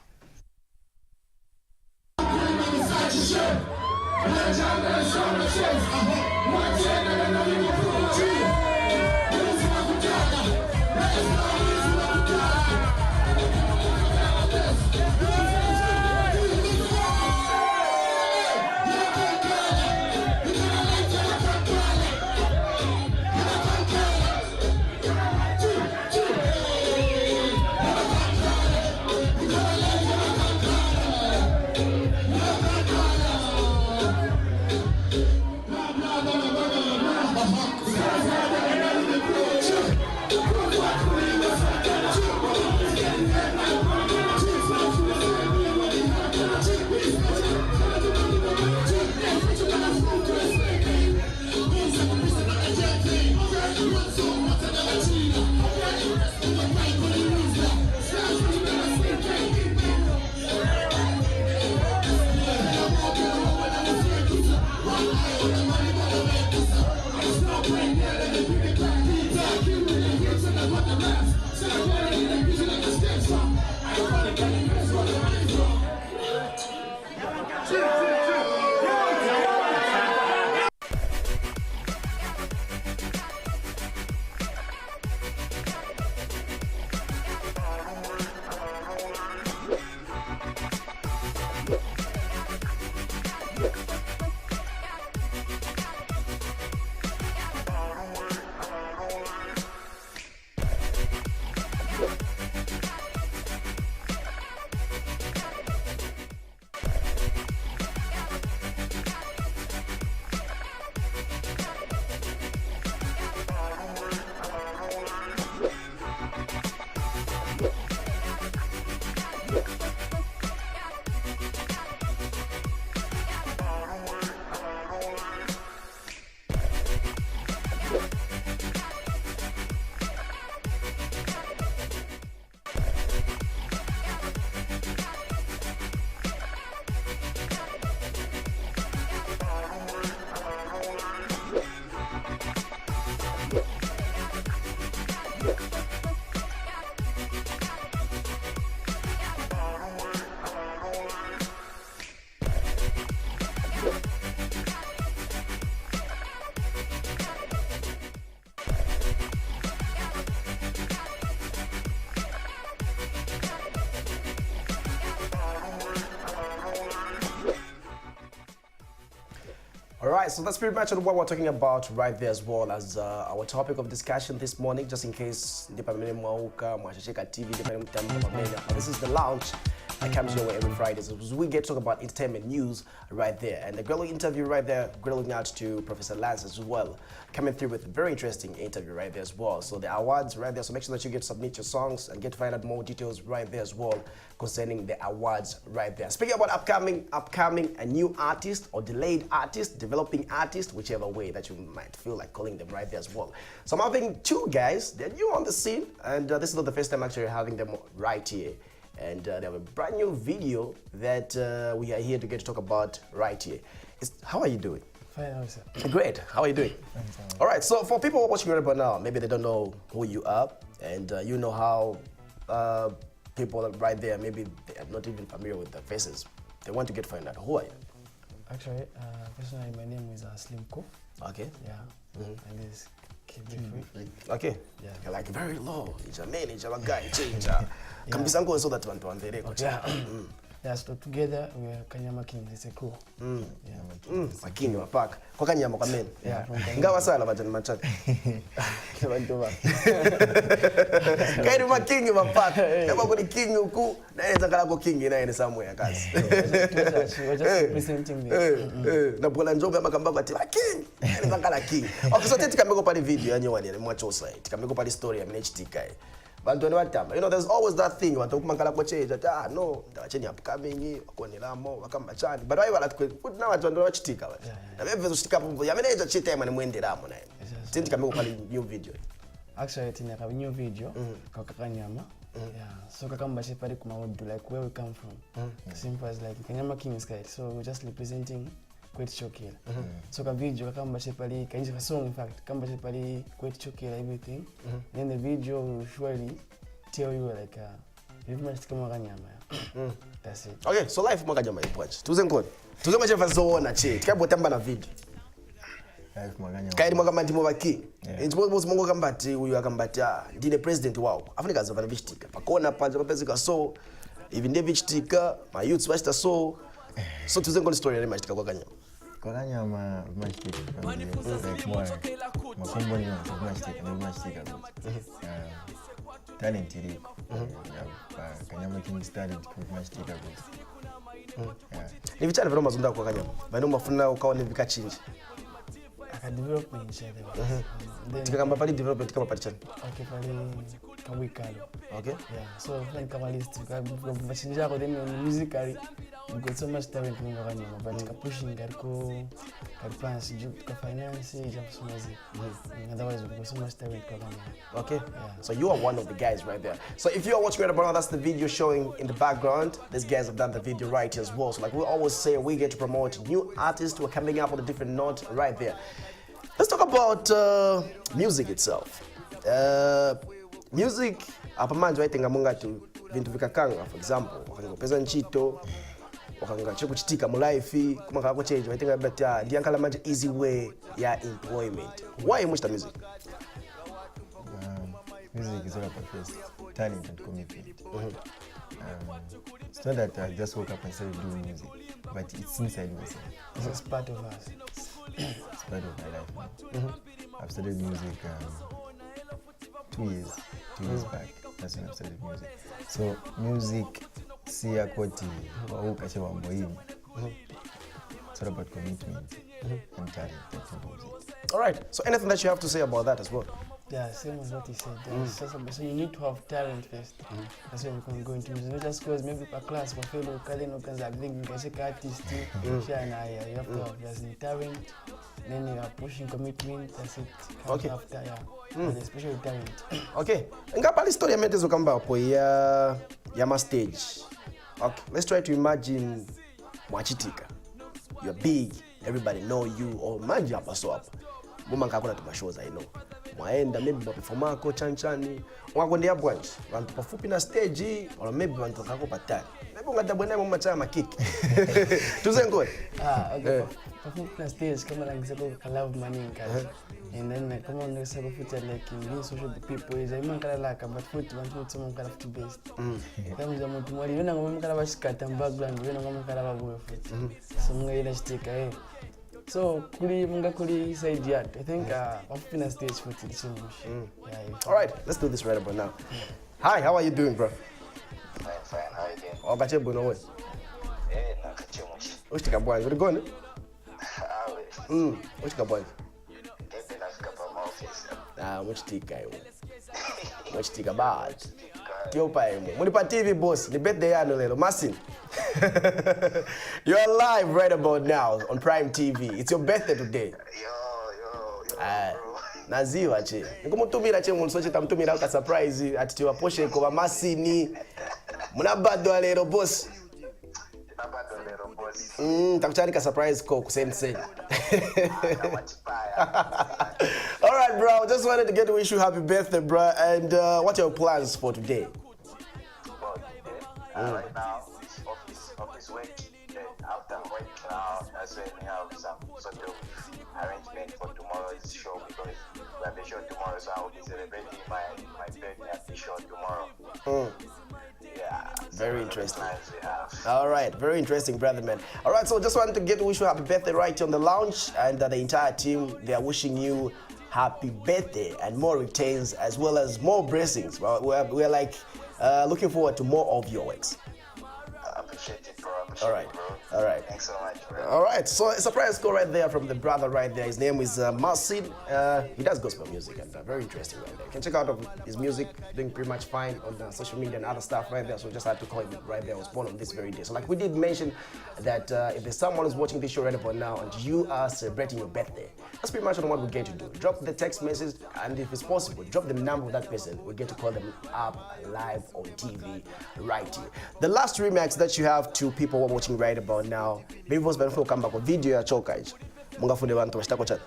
Alright, so that's pretty much what we're talking about right there, as well as our topic of discussion this morning, just in case this is The Lounge that comes your way every Friday. So we get to talk about entertainment news right there. And the great interview right there, great looking out to Professor Lance as well, coming through with a very interesting interview right there as well. So the awards right there, so make sure that you get to submit your songs and get to find out more details right there as well concerning the awards right there. Speaking about upcoming and new artists or delayed artists, developing artists, whichever way that you might feel like calling them right there as well. So I'm having two guys, they're new on the scene, and this is not the first time actually having them right here. And they have a brand new video that we are here to get to talk about right here. How are you doing? Fine, how is it? Great. How are you doing? Fine. All right. So for people watching right about now, maybe they don't know who you are, and you know how people right there, maybe they are not even familiar with their faces. They want to get find out. Who are you? Actually, personally, my name is Slimko. Okay. Yeah. And this is Okay. Yeah. You're like very low. It's a manager, a guy, change. Kambisa ngo so that one vereko. Yeah, so together we are Kanyama Kings. It's a crew. Makingi mapaka. Kwa Kanyama kwa men. Yeah. Ngawa sala bajani machati. Bantu ba. Kairi makingi mapaka. Kama kuni kingi huku na inaweza kala kwa kingi na ene somewhere kazi. We're just representing the Na bwana njobe ama kamba kwa kingi. Inaweza kala kingi. Okay, so tete kameko pale video yanyo wani mwacho site. Kameko pale story ya MHT kai. Bantu ni watamba. You know, there's always that thing watu kumankala kwa cheja. No, ndawacheni upcoming wakonelamo wakambachani. But why wala put na watu ndo wachitika wala. Na bebe zochitika pombo. Ya manager chitema ni muendelamo naye. Tete kameko pale new video. actually tina ka new video kwa Kanyama. Yeah, so kakamba pale kuma would like where we come from. Simple as like Kanyama Kings guys. So we're just representing Kwetu Chokela. So ka video kakamba pale kainja ka song in fact kamba pale Kwetu Chokela everything. Then the video will surely tell you like you must come Kanyama. That's it. Okay, so life Kanyama ipwachi. Tuze ngoni. Tuze machefa zona che. Tikabo tamba na video. Kairi mwaka mati mwaki. Inchipo mungu kambati uyu akambati ndine president wao. Afrika zovana vichitika. Pakona panja papezika so even David vichitika, my youths vachita so tuze ngoni story ya machitika kwa Kanyama. Kwa Kanyama machitika. Like more makumbo ni machitika. Talent iliko. Kanyama Kings talent kwa machitika. Ni vichana vero mazunda kwa Kanyama. Baino mafuna ukawa ni vikachinji. Development then Tikakamba pali development kama pali chani. okay pale kawikalo. Okay. Yeah, so when kama list vachinja ko then musically we got so much talent in Kanyama but pushing gariko plans to finance just so much. Otherwise we got so much talent in Kanyama. Okay. So you are one of the guys right there. So if you are watching right now, that's the video showing in the background. These guys have done the video right here as well. So like we always say, we get to promote new artists who are coming up on a different note right there. Let's talk about music itself. Music, apa manje waitenga munga tu vintu vikakanga, for example, wakangopeza nchito, wakanga chikuchitika mu life, kuma kako change, waitenga bata ndiyankala manje easy way ya employment. Why much music? Music is all about first talent and commitment. It's not that I just woke up and started doing music, but it's inside myself. It's just part of us. It's part of my life now. I've started music 2 years back. That's when I started music. So music, siya koti waukache wa muhimu. It's all about commitment and talent. That's it. All right. So anything that you have to say about that as well? Yeah, same as what he said. So you need to have talent first. That's why we can go into music. Not just because maybe a class for fellow Kaleno can I think you can check artist. You have to have there's talent. Then you are pushing commitment. That's it. Okay. After, especially talent. Okay. Ngapali story ya metezo kamba hapo ya ma stage. Okay. Let's try to imagine mwachitika. You're big. Everybody know you. Or manje hapa so hapa. Muma ngakona tuma shows I know. Mwaenda maybe performako chanchani. Mwakwendea bwanji. Bantu pafupi na stage or maybe bantu kako patali. Maybe ungadabwena mu machama kiki. Tuze ngoni. Okay. Pafupi na stage kama nangiseko ka love maninka. And then kama ungeseko futa like in social people is I mankala laka but futi bantu tsomo kala futi best. Kama za mtu mwali wena ngoma kala bashikata background wena ngoma kala babuwe futi. So mga ila stika So kuli side yard. I think pafupi na stage futi disumushi. All right, let's do this right about now. Hi, how are you doing, bro? Fine, how you doing? Okache buno we. Nakachemushi. Ushtika bwanji, uri gone? Always. Ushtika bwanji. Kete nafika pa maofisi. Muchitika iwe. Muchitika bad. Tiopa iwe. Munipa TV boss, ni birthday yano lelo, Masin. You're live right about now on Prime TV. It's your birthday today. Yo, bro. Naziwa che. Nikumutumira che munso che tamtumira ka surprise atitiwa poshe ko Masini. Munabado lero boss. Takuchani ka surprise ko kusense. All right, bro. Just wanted to get to wish you happy birthday, bro. And what are your plans for today? Right now, it's office work. Then after working out, that's when we have some sort of arrangement for tomorrow's show because we have a show tomorrow, so I'll be celebrating my birthday at the show tomorrow. Yeah. Very so interesting. plans we have. All right, very interesting, brother, man. All right, so just wanted to wish you happy birthday right here on the lounge, and the entire team, they are wishing you happy birthday and more returns as well as more blessings. Well, we're like looking forward to more of your works. I appreciate it, bro. Appreciate All right, it, bro. all right. Thanks so much, bro. All right, so a surprise score right there from the brother right there. His name is Marcin. He does gospel music and very interesting right there. You can check out his music, doing pretty much fine on the social media and other stuff right there. So just had to call him right there. I was born on this very day. So like we did mention that if there's someone who's watching this show right about now and you are celebrating your birthday, that's pretty much what we're going to do. Drop the text message and if it's possible, drop the number of that person. We get to call them up live on TV right here. The last remarks that you have to people who are watching right about now, maybe was better come back with video ya choka ichi. Mungafunde bantu bashitako chat.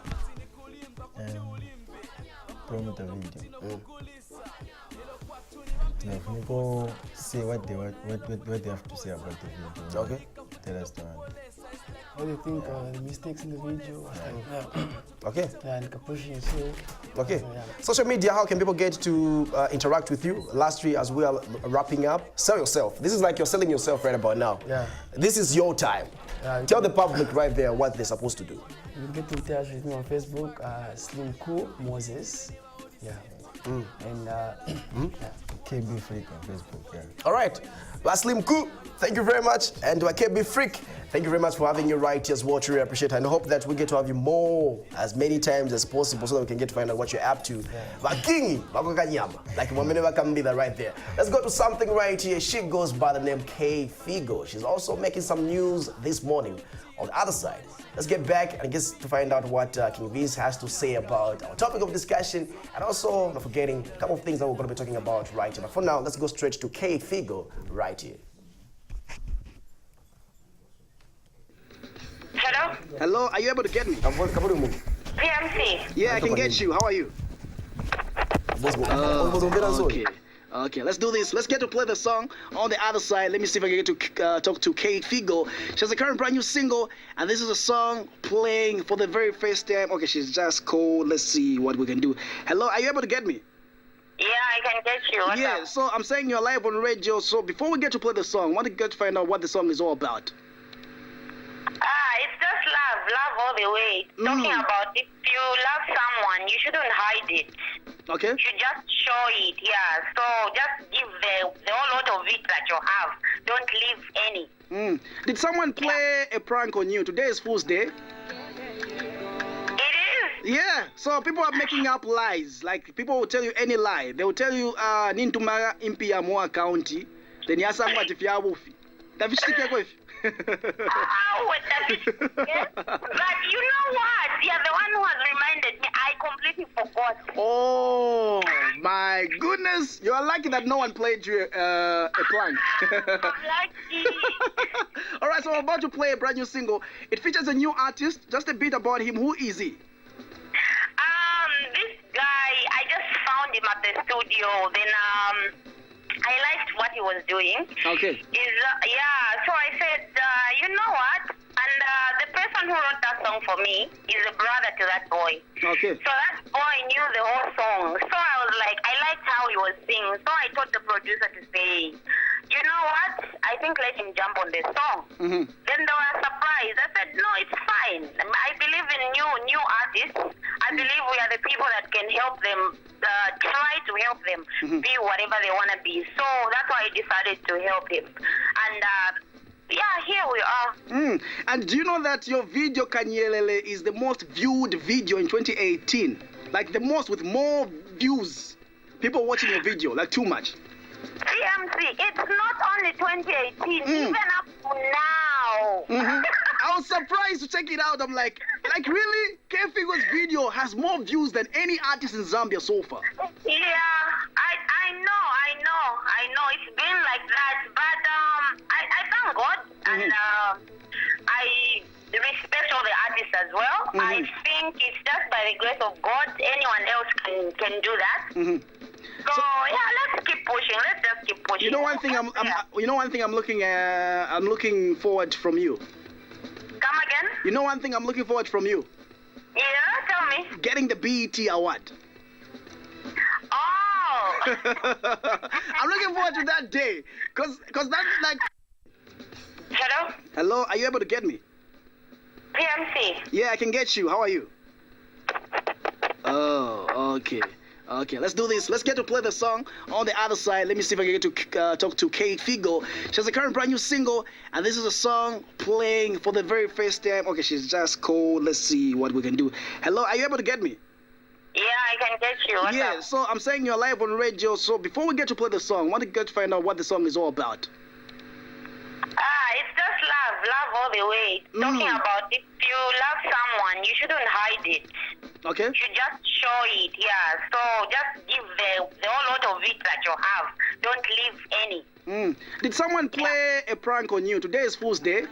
Promote a video. People say what they have to say about the video. Okay. Tell us the one. What do you think? The mistakes in the video? Okay. And pushing so. Okay. Social media, how can people get to interact with you? Lastly, as we are wrapping up, sell yourself. This is like you're selling yourself right about now. Yeah. This is your time. Tell the public right there what they're supposed to do. You can get in touch with me on Facebook, Slim Cool Moses. Yeah. And KB Freak on Facebook, yeah. All right. Slim Cool, thank you very much. And KB Freak, thank you very much for having you right here as well. Really appreciate it. And I hope that we get to have you more, as many times as possible, so that we can get to find out what you're up to. Wakingi, like Wameneva can be that right there. Let's go to something right here. She goes by the name K Figo. She's also making some news this morning on the other side. Let's get back and get to find out what King Vince has to say about our topic of discussion, and also not forgetting a couple of things that we're going to be talking about right here. But for now, let's go straight to K Figo right here. Hello? Hello, are you able to get me? PMC. Yeah, I can get you. How are you? Okay. Okay, let's do this. Let's get to play the song on the other side. Let me see if I can get to talk to Kate Figo. She has a current brand new single, and this is a song playing for the very first time. Okay, she's just called. Let's see what we can do. Hello, are you able to get me? Yeah, I can get you. What's up? So I'm saying you're live on radio. So before we get to play the song, I want to get to find out what the song is all about. It's just love all the way. Talking about if you love someone, you shouldn't hide it. Okay. You should just show it, yeah. So just give the whole lot of it that you have. Don't leave any. Did someone play a prank on you? Today is Fool's Day. It is? Yeah, so people are making up lies. Like people will tell you any lie. They will tell you Nintumara impia Moa County. Then you ask someone if you are wolfy. But you know what? You're the one who has reminded me. I completely forgot. Oh my goodness! You are lucky that no one played you a prank. I'm lucky. All right, so I'm about to play a brand new single. It features a new artist. Just a bit about him. Who is he? This guy, I just found him at the studio. Then I liked what he was doing. Okay. So I said, you know what? And the person who wrote that song for me is a brother to that boy. Okay. So that boy knew the whole song. So I was like, I liked how he was singing. So I told the producer to say, you know what? I think let him jump on the song. Then they were surprised. I said, no, it's fine. I believe in new artists. I believe we are the people that can help them, try to help them be whatever they want to be. So that's why I decided to help him. And here we are. And do you know that your video Kanyelele is the most viewed video in 2018? Like the most, with more views. People watching your video, like too much. PMC, it's not only 2018, even up to now. I was surprised to check it out. I'm like really? K Figo's video has more views than any artist in Zambia so far. Yeah, I know. It's been like that, but I thank God, and I respect all the artists as well. I think it's just by the grace of God, anyone else can do that. So let's keep pushing. Let's just keep pushing. You know one thing you know one thing I'm looking forward from you. Come again? You know one thing I'm looking forward from you. Yeah, tell me. Getting the BET award. Oh. I'm looking forward to that day, cause that's like. Hello? Hello, are you able to get me? PMC. Yeah, I can get you. How are you? Oh, okay. Okay, let's do this. Let's get to play the song. On the other side, let me see if I can get to talk to Kate Figo. She has a current brand new single, and this is a song playing for the very first time. Okay, she's just cold. Let's see what we can do. Hello, are you able to get me? Yeah, I can get you. What's Yeah, up? so I'm saying you're live on radio. So before we get to play the song, I want to get to find out what the song is all about. It's just love all the way. Talking about if you love someone, you shouldn't hide it. Okay. You should just show it, yeah. So just give the whole lot of it that you have. Don't leave any. Did someone play a prank on you? Today is Fool's Day. It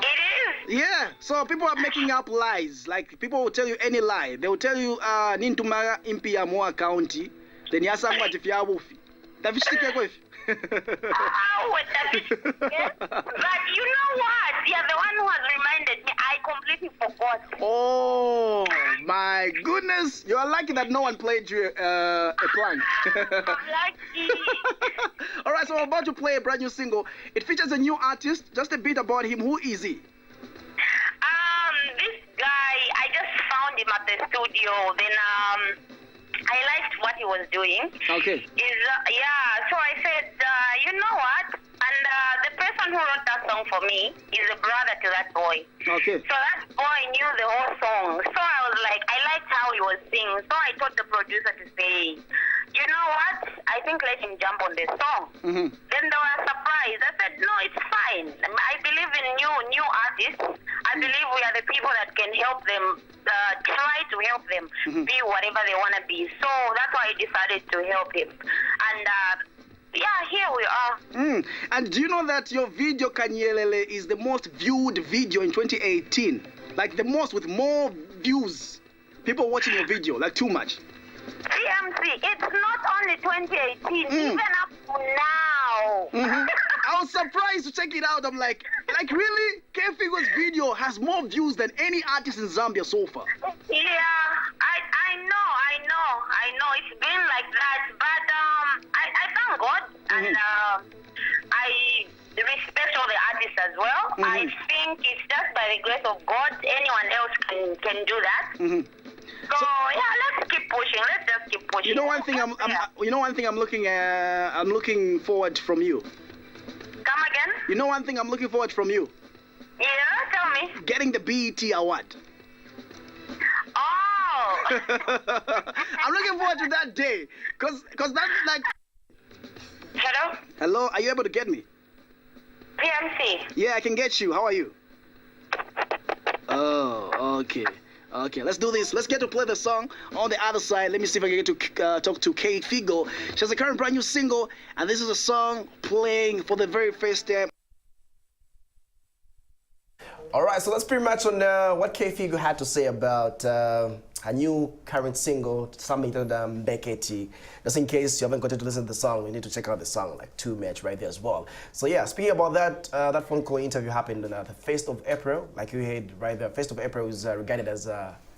is? Yeah, so people are making up lies. Like, people will tell you any lie. They will tell you, Nintumara impia moa county. Then yasangwa tifiabufi. Tafishike kwefi. But you know what? You're the one who has reminded me. I completely forgot. Oh my goodness! You are lucky that no one played you a prank. I'm lucky. All right, so I'm about to play a brand new single. It features a new artist. Just a bit about him. Who is he? This guy, I just found him at the studio. Then I liked what he was doing. Okay. So I said, you know what? And the person who wrote that song for me is a brother to that boy. Okay. So that boy knew the whole song. So I was like, I liked how he was singing. So I told the producer to say, you know what? I think let him jump on the song. Then they were surprised. I said, no, it's fine. I believe in new artists. I believe we are the people that can help them, try to help them be whatever they want to be. So that's why I decided to help him. And yeah, here we are. And do you know that your video Kanyelele is the most viewed video in 2018? Like the most, with more views. People watching your video, like too much. PMC, it's not only 2018, even up to now. I was surprised to check it out. I'm like really? K-Figo's video has more views than any artist in Zambia so far. Yeah, I know. It's been like that, but I thank God, and I respect all the artists as well. I think it's just by the grace of God, anyone else can do that. So yeah, let's keep pushing. Let's just keep pushing. You know one thing I'm looking forward from you. Come again? You know one thing I'm looking forward from you. Yeah, tell me. Getting the BET award. Oh. I'm looking forward to that day, cause that's like. Hello? Hello, are you able to get me? PMC. Yeah, I can get you. How are you? Oh, okay. Okay, let's do this. Let's get to play the song. On the other side, let me see if I can get to talk to Kate Figo. She has a current brand new single, and this is a song playing for the very first time. All right, so that's pretty much on what Kate Figo had to say about her new current single, something that Beckett. Just in case you haven't gotten to listen to the song, you need to check out the song, like 2 minutes right there as well. So yeah, speaking about that, that phone call interview happened on the 1st of April, like you heard right there. 1st of April is regarded as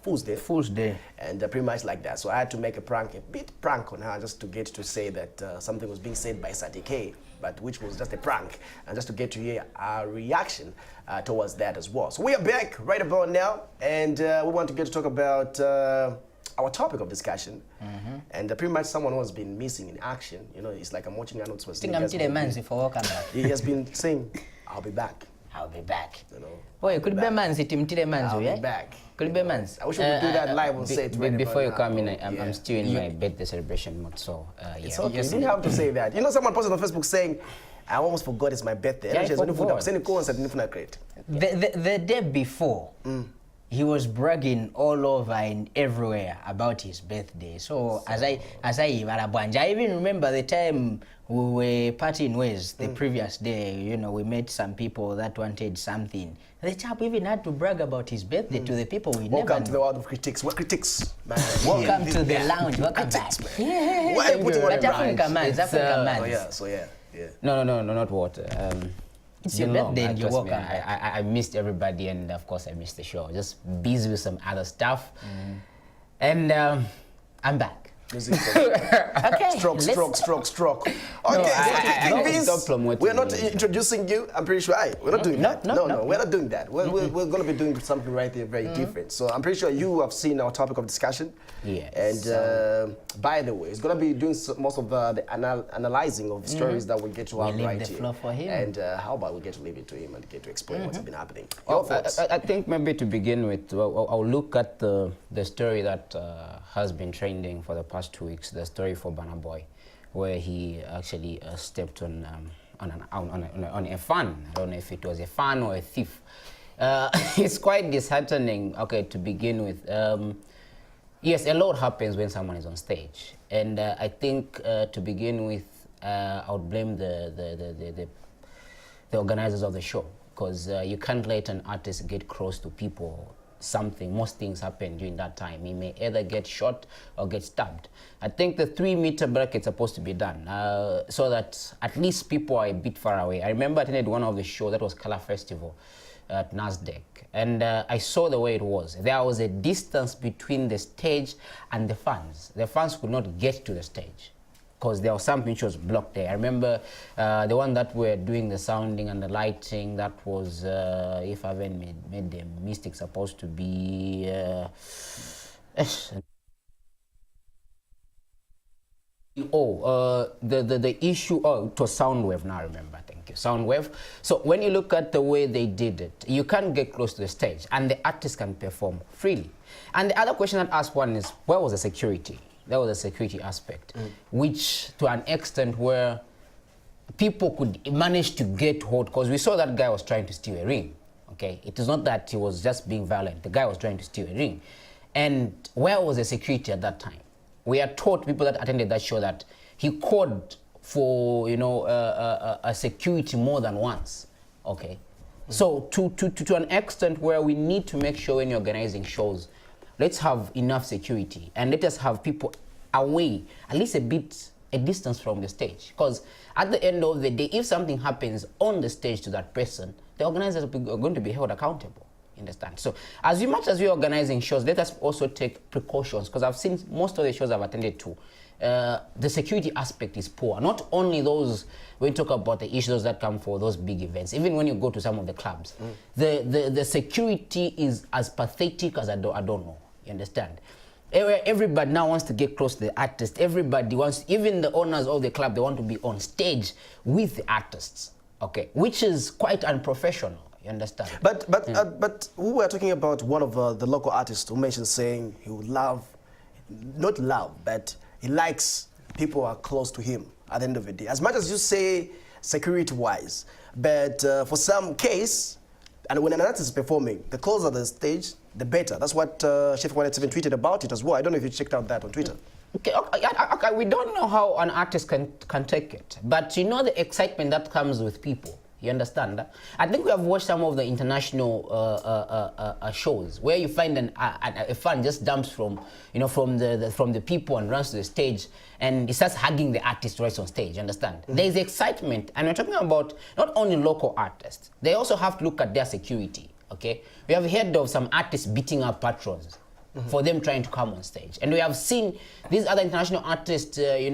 Fool's Day. Fool's Day. And pretty much like that. So I had to make a bit prank on her, just to get to say that something was being said by Sati K, but which was just a prank, and just to get to hear our reaction towards that as well. So we are back right about now, and we want to get to talk about our topic of discussion. And pretty much someone who has been missing in action. You know, it's like I'm watching Arnold Schwarzenegger. He has been saying, I'll be back. I'll be back. You know, Boy, could be manzi timtile manzi, I'll be back. Could be manzi. I wish we could do that live on set. Before you come in, I'm still in my birthday celebration mode, so yeah. It's okay. You didn't have to say that. You know, someone posted on Facebook saying, I almost forgot it's my birthday. Yeah, I forgot. The The day before, he was bragging all over and everywhere about his birthday. So as I even remember the time we were parting ways the previous day, you know, we met some people that wanted something. The chap even had to brag about his birthday to the people we Welcome never to the world of critics. We're critics, man. Welcome to the lounge. Welcome back. Why are you putting But water in Africa man, Africa man. Oh yeah, so yeah. No, not water. It's your birthday and you're welcome. I missed everybody, and of course I missed the show. Just busy with some other stuff. And I'm back. Okay. Stroke. Okay, we're not introducing you. I'm pretty sure. We're not doing that. No, we're not doing that. We're going to be doing something right there very different. So I'm pretty sure you have seen our topic of discussion. Yes. And by the way, it's going to be doing most of the analyzing of stories that we get to have right here. Floor for him. And how about we get to leave it to him and get to explain what's been happening. Your thoughts? I think maybe to begin with, I'll look at the story that has been trending for the past 2 weeks, the story for Burna Boy, where he actually stepped on a fan. I don't know if it was a fan or a thief. It's quite disheartening, okay, to begin with. Yes, a lot happens when someone is on stage. And I think to begin with, I would blame the organizers of the show, because you can't let an artist get close to people. Most things happen during that time. He may either get shot or get stabbed. I think the 3-meter bracket is supposed to be done so that at least people are a bit far away. I remember I attended one of the shows, that was Color Festival at NASDAQ, and I saw the way it was. There was a distance between the stage and the fans. The fans could not get to the stage because there was something which was blocked there. I remember the one that were doing the sounding and the lighting, that was, if I haven't made the mistake, supposed to be the issue, it was Soundwave now, I remember, thank you, Soundwave. So when you look at the way they did it, you can't get close to the stage and the artist can perform freely. And the other question I'd ask one is, where was the security? There was a security aspect, which to an extent where people could manage to get hold, because we saw that guy was trying to steal a ring, okay? It is not that he was just being violent. The guy was trying to steal a ring. And where was the security at that time? We are taught, people that attended that show, that he called for, you know, a security more than once, okay? So to an extent where we need to make sure when you're organizing shows, let's have enough security and let us have people away, at least a distance from the stage. Because at the end of the day, if something happens on the stage to that person, the organizers are going to be held accountable. You understand? So as much as we're organizing shows, let us also take precautions, because I've seen most of the shows I've attended to, the security aspect is poor. Not only those, when you talk about the issues that come for those big events, even when you go to some of the clubs, the security is as pathetic as I don't know. You understand? Everybody now wants to get close to the artist. Everybody wants, even the owners of the club, they want to be on stage with the artists, okay? Which is quite unprofessional, you understand? But we were talking about one of the local artists who mentioned saying he would not love, but he likes people who are close to him at the end of the day. As much as you say security-wise, but for some case, and when an artist is performing, the closer the stage, the better. That's what Chef Wallet even tweeted about it as well. I don't know if you checked out that on Twitter. Okay, we don't know how an artist can take it, but you know the excitement that comes with people. You understand that? I think we have watched some of the international shows where you find a fan just jumps from the people and runs to the stage and he starts hugging the artist right on stage. You understand? There is excitement, and we're talking about not only local artists. They also have to look at their security. Okay, we have heard of some artists beating up patrons for them trying to come on stage, and we have seen these other international artists. I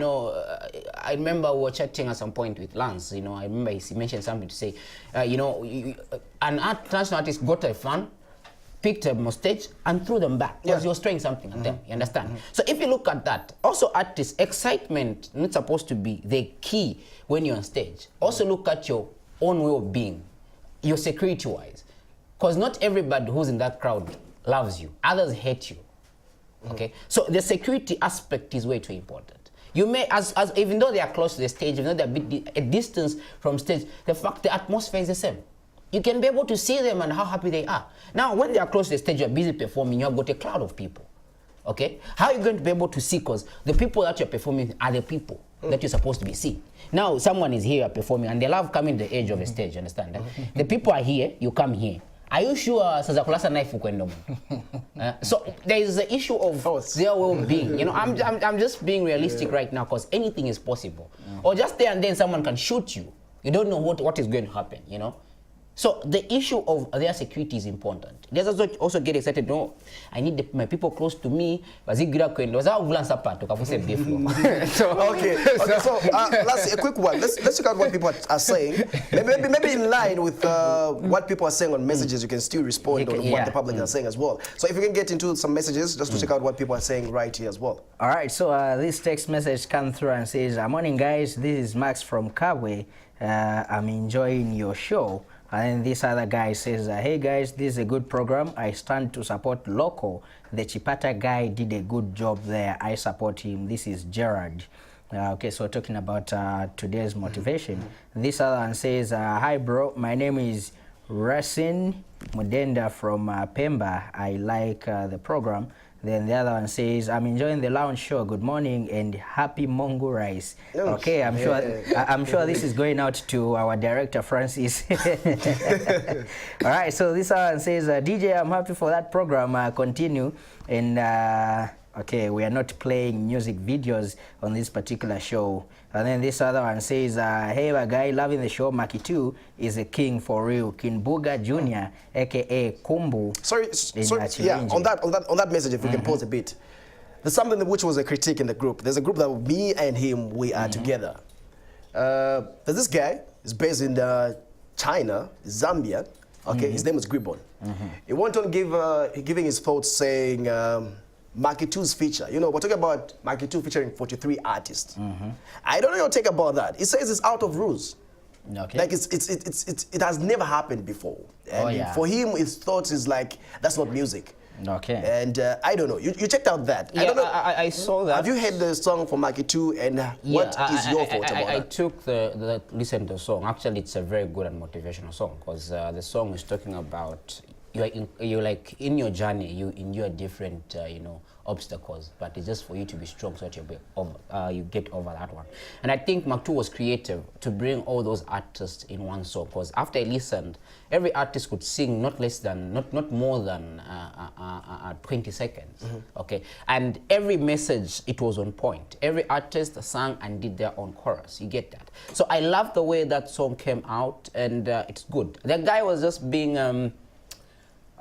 remember we were chatting at some point with Lance. I remember he mentioned something to say, an international artist got a fan, picked them on stage and threw them back because he was throwing something at them. You understand? So if you look at that, also artists, excitement not supposed to be the key when you're on stage. Also look at your own way of being, your security-wise. Because not everybody who's in that crowd loves you. Others hate you. Okay? So the security aspect is way too important. You may, even though they are close to the stage, even though they're a distance from stage, the atmosphere is the same. you can be able to see them and how happy they are. Now, when they are close to the stage, you're busy performing, you have got a crowd of people. Okay? How are you going to be able to see? Because the people that you're performing are the people that you're supposed to be seeing. Now, someone is here performing and they love coming to the edge of the stage, you understand? The people are here, you come here. Are you sure Sazakulasa knife So there is the issue of their well-being. You know, I'm just being realistic right now because anything is possible. Or just there and then someone can shoot you. You don't know what is going to happen, you know? So the issue of their security is important. There's also get excited, no, I need my people close to me. So, okay, so last, a quick one. Let's check out what people are saying. Maybe in line with what people are saying on messages, you can still respond on what the public are saying as well. So if you can get into some messages, just to check out what people are saying right here as well. All right, so this text message comes through and says, morning guys, this is Max from Kabwe. I'm enjoying your show. And then this other guy says, hey guys, this is a good program. I stand to support local. The Chipata guy did a good job there. I support him. This is Gerard. Okay, so talking about today's motivation. This other one says, hi bro, my name is Rasin Mudenda from Pemba. I like the program. Then the other one says, I'm enjoying the lounge show. Good morning and happy Mongo rice. Okay, I'm sure this is going out to our director, Francis. All right, so this one says, DJ, I'm happy for that program. Continue. And okay, we are not playing music videos on this particular show. And then this other one says, hey, my guy, loving the show. Maki2 is a king for real. Kimbuga Jr., aka Kumbu. Sorry, yeah, on that message, if we can pause a bit. There's something which was a critique in the group. There's a group that me and him, we are together. There's this guy, he's based in China, Zambia. Okay, his name is Gribon. He went on giving his thoughts saying, Maki2's feature. You know, we're talking about Maki2 featuring 43 artists. I don't know your take about that. He says it's out of rules. Okay. Like it has never happened before. And for him, his thoughts is like, that's not music. Okay. And I don't know. You checked out that. Yeah, I don't know. I saw that. Have you heard the song from Maki2 and what is your thought about I that? took listen to the song. Actually, it's a very good and motivational song because the song is talking about you're like in your journey, you endure different obstacles, but it's just for you to be strong so that you get over that one. And I think Maki2 was creative to bring all those artists in one song because after I listened, every artist could sing not more than 20 seconds. Okay, and every message, it was on point. Every artist sang and did their own chorus. You get that? So I love the way that song came out, and it's good. The guy was just being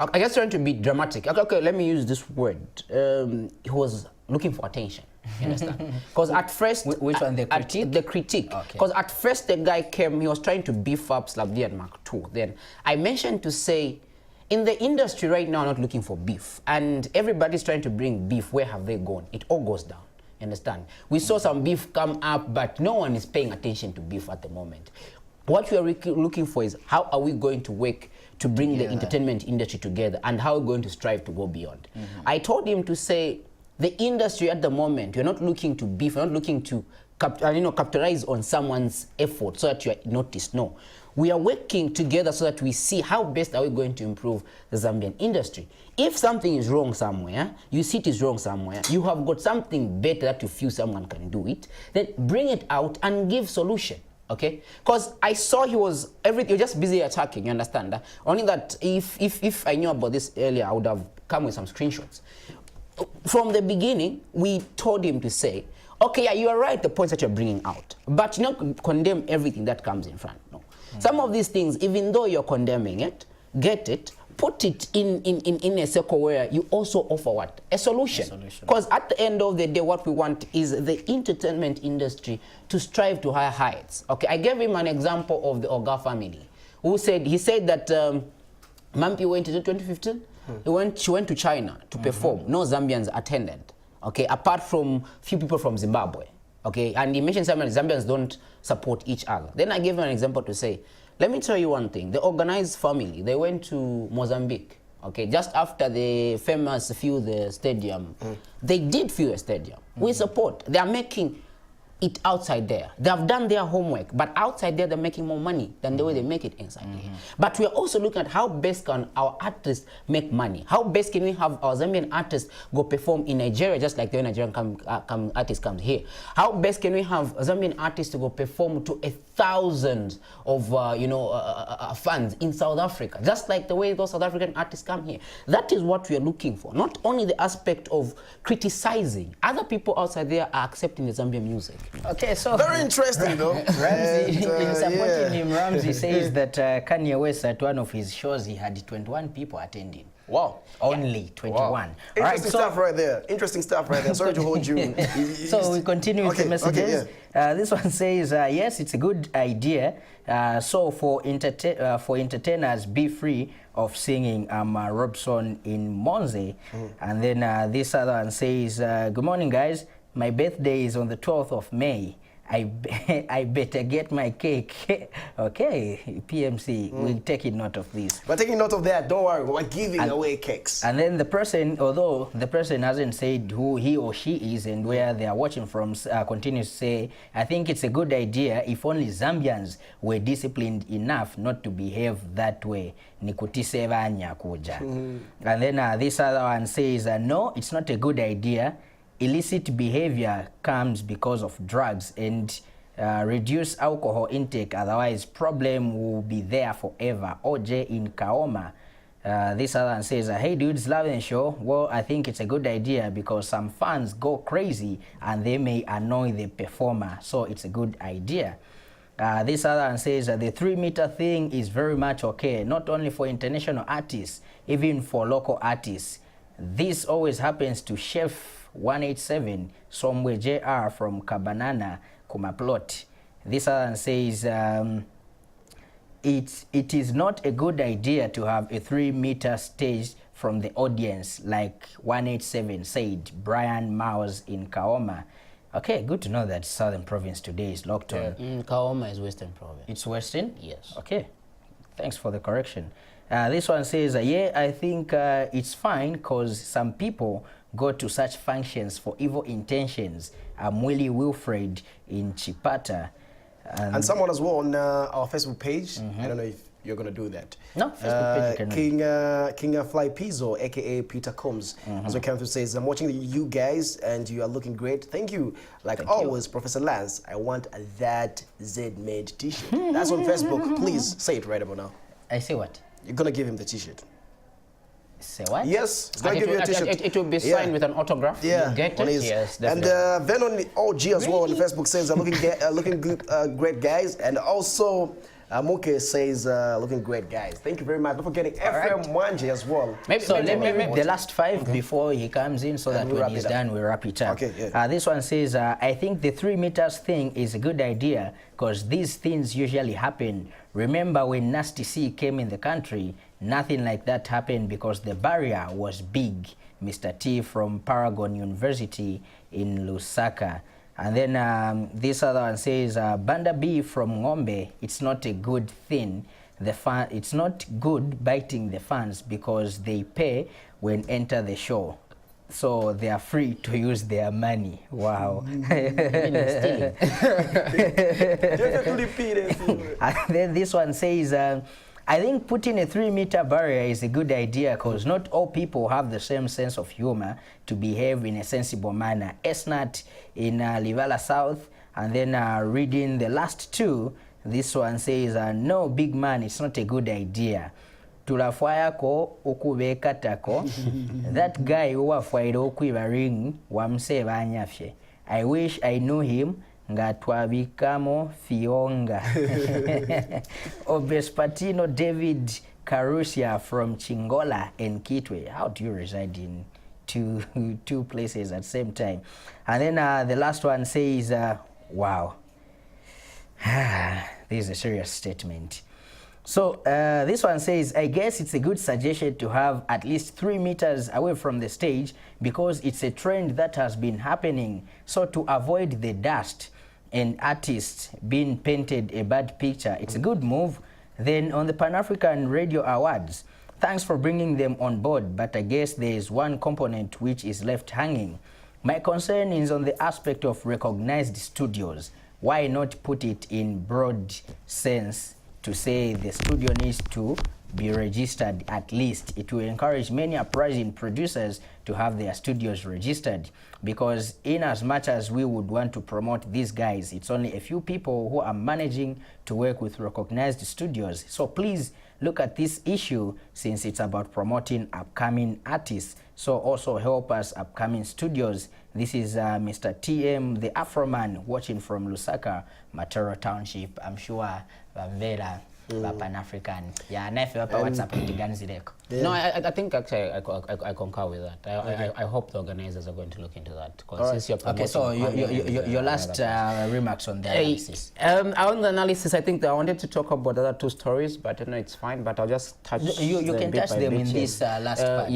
I guess trying to be dramatic. Okay, let me use this word. He was looking for attention. You understand? Because at first, which one, the critique? The critique. Because at first the guy came, he was trying to beef up Slabdi and Maki2. Then I mentioned to say, in the industry right now, not looking for beef, and everybody's trying to bring beef. Where have they gone? It all goes down. You understand? We saw some beef come up, but no one is paying attention to beef at the moment. What we are looking for is how are we going to work to bring the entertainment industry together, and how we're going to strive to go beyond. I told him to say, the industry at the moment, you're not looking to beef, you're not looking to capitalize on someone's effort so that you are noticed. No, we are working together so that we see how best are we going to improve the Zambian industry. If something is wrong somewhere, you see it is wrong somewhere, you have got something better that you feel someone can do it, then bring it out and give solution. Okay, because I saw he was you're just busy attacking. You understand that? Only that if I knew about this earlier, I would have come with some screenshots. From the beginning, we told him to say, okay, yeah, you are right, the points that you're bringing out, but you not condemn everything that comes in front. No, some of these things, even though you're condemning it, get it, put it in a circle where you also offer what? A solution. Because at the end of the day, what we want is the entertainment industry to strive to higher heights. Okay, I gave him an example of the Oga family, he said that Mampi went to 2015. She went to China to perform. No Zambians attended. Okay, apart from few people from Zimbabwe. Okay, and he mentioned something like Zambians don't support each other. Then I gave him an example to say, let me tell you one thing. The organized family, they went to Mozambique. Okay, just after the famous Fill the Stadium, they did fill a stadium. We support. They are making it outside there. They have done their homework, but outside there they're making more money than the way they make it inside here. But we are also looking at how best can our artists make money. How best can we have our Zambian artists go perform in Nigeria just like the way Nigerian artists come here? How best can we have Zambian artists to go perform to 1,000 of fans in South Africa, just like the way those South African artists come here? That is what we are looking for. Not only the aspect of criticizing. Other people outside there are accepting the Zambian music. Okay, so very interesting though. Ramsey, in supporting him, Ramsey says that Kanye West at one of his shows he had 21 people attending. Wow. Only 21. Wow. Interesting stuff right there. Interesting stuff right there. Sorry to hold you. So we continue with the messages. This one says, yes, it's a good idea. So for entertainers, be free of singing Robson in Monze. And then this other one says, good morning, guys. My birthday is on the 12th of May. I better get my cake. Okay, PMC, we're taking note of this. We're taking note of that. Don't worry, we're giving away cakes. And then the person, although the person hasn't said who he or she is and where they are watching from, continues to say, I think it's a good idea if only Zambians were disciplined enough not to behave that way. Nikutiseva nyakuja. And then this other one says, no, it's not a good idea. Illicit behavior comes because of drugs and reduce alcohol intake, otherwise problem will be there forever. OJ in Kaoma. This other one says, hey dudes, loving the show. Well, I think it's a good idea because some fans go crazy and they may annoy the performer, so it's a good idea. This other one says the 3-meter thing is very much okay, not only for international artists, even for local artists. This always happens to Chef 187 somewhere JR from Kabanana Kumaplot. This other says it is not a good idea to have a 3-meter stage from the audience like 187 said Brian Mouse in Kaoma. Okay, good to know that Southern Province today is locked on. Kaoma is Western Province. It's Western? Yes. Okay, thanks for the correction. This one says, yeah, I think it's fine because some people go to such functions for evil intentions. I'm Willie Wilfred in Chipata. And someone as well on our Facebook page. I don't know if you're going to do that. No, Facebook page you can King Fly Pizzo, a.k.a. Peter Combs. As we come through says, I'm watching you guys and you are looking great. Thank you. Like always, Professor Lance, I want that Z-made t-shirt. That's on Facebook. Please say it right about now. I say what? You're going to give him the t-shirt. Say what? Yes, it's going to give you a t-shirt. It will be signed with an autograph. Yeah, you get it? Yes, definitely. And Venom OG as well on Facebook says, looking good, great guys. And also, Moke says, looking great guys. Thank you very much. Don't forget FM Mwanje as well. Maybe the last 5 before he comes in so that when he's done, we wrap it up. Okay, this one says, I think the 3 meters thing is a good idea because these things usually happen. Remember when Nasty C came in the country, nothing like that happened because the barrier was big. Mr. T from Paragon University in Lusaka. And then this other one says, Banda B from Ngombe, it's not a good thing. It's not good biting the fans because they pay when enter the show. So they are free to use their money. Wow. And then this one says, I think putting a 3-meter barrier is a good idea because not all people have the same sense of humor to behave in a sensible manner. Esnat in Livala South, and then reading the last 2, this one says, no, big man, it's not a good idea. Tulafwayako okubekatako. That guy who wafwaire okwiba ring wamse banyafye. I wish I knew him. Nga twabikamo fionga. Obespatino David Carusia from Chingola and Kitwe. How do you reside in two places at the same time? And then the last one says, wow. This is a serious statement. So this one says, I guess it's a good suggestion to have at least 3 meters away from the stage because it's a trend that has been happening. So to avoid the dust and artists being painted a bad picture, it's a good move. Then on the Pan-African Radio Awards, thanks for bringing them on board, but I guess there is one component which is left hanging. My concern is on the aspect of recognized studios. Why not put it in broad sense to say the studio needs to be registered at least? It will encourage many uprising producers to have their studios registered, because in as much as we would want to promote these guys, it's only a few people who are managing to work with recognized studios. So please look at this issue, since it's about promoting upcoming artists. So also help us upcoming studios. This is Mr. TM, the Afro man, watching from Lusaka, Matero Township. I'm sure Vamvela, Pan-African. Yeah, and if you have WhatsApp, No, I think actually I concur with that. I hope the organizers are going to look into that. Okay, so your last remarks on the analysis. On the analysis, I think I wanted to talk about the other two stories, but no, it's fine. But I'll just touch. You can touch them in this last part.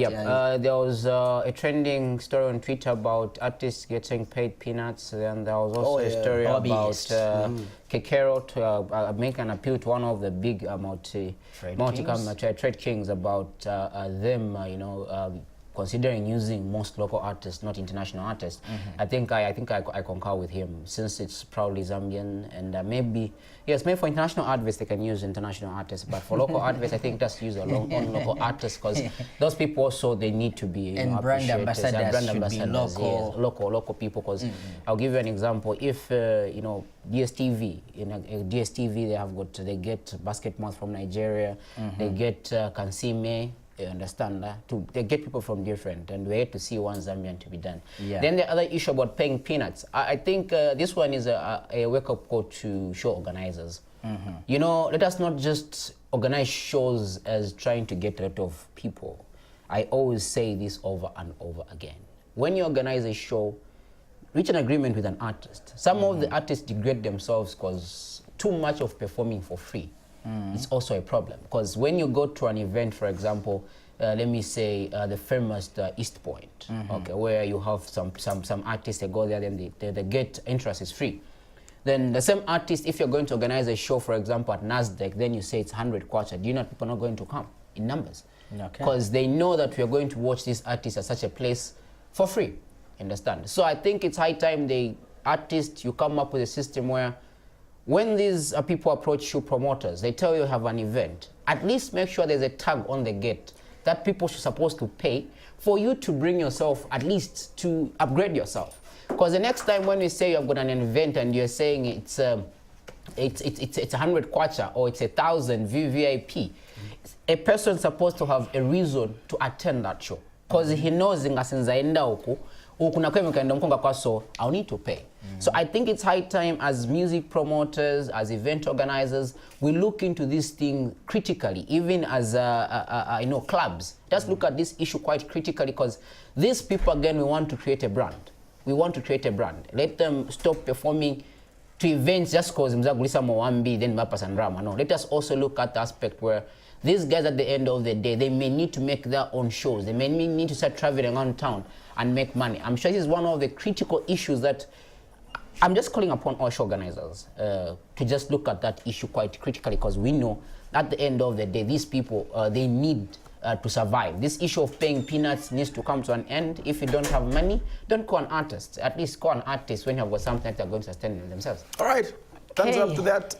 There was a trending story on Twitter about artists getting paid peanuts. Then there was also a story about Kekero to make an appeal to one of the big trade kings about them, considering using most local artists, not international artists. I think I concur with him, since it's proudly Zambian, and maybe for international artists they can use international artists, but for local artists I think just use own local artists, because those people also, they need to be brand ambassadors should be local people. Because I'll give you an example. If DSTV, DSTV, they get basketball from Nigeria, they get Kansime. You understand that? They get people from different, and we had to see one Zambian to be done. Then the other issue about paying peanuts, I think this one is a wake-up call to show organizers. Let us not just organize shows as trying to get rid of people. I always say this over and over again. When you organize a show, reach an agreement with an artist. Some of the artists degrade themselves because too much of performing for free. It's also a problem, because when you go to an event, for example, let me say the famous East Point, where you have some artists, they go there, then the gate entrance is free. Then the same artist, if you're going to organize a show, for example, at NASDAQ, then you say it's 100 kwacha. Do you know people are not going to come in numbers? Because they know that we are going to watch this artist at such a place for free. Understand? So I think it's high time the artist, you come up with a system where when these people approach you, promoters, they tell you have an event, at least make sure there's a tag on the gate that people are supposed to pay for you to bring yourself, at least to upgrade yourself. Because the next time when you say you've got an event and you're saying it's 100 kwacha or it's 1,000 VVIP, a person is supposed to have a reason to attend that show. Because he knows I'll need to pay. So I think it's high time, as music promoters, as event organizers, we look into this thing critically, even as clubs. Just look at this issue quite critically, because these people, again, we want to create a brand. Let them stop performing to events just because Mzagulisa Mwambi, then Mapas and Rama. No, let us also look at the aspect where these guys, at the end of the day, they may need to make their own shows. They may need to start traveling around town and make money. I'm sure this is one of the critical issues that I'm just calling upon all show organizers to just look at that issue quite critically, because we know at the end of the day, these people, they need to survive. This issue of paying peanuts needs to come to an end. If you don't have money, don't call an artist. At least call an artist when you have got something that they're going to sustain themselves. All right. Thumbs up to that.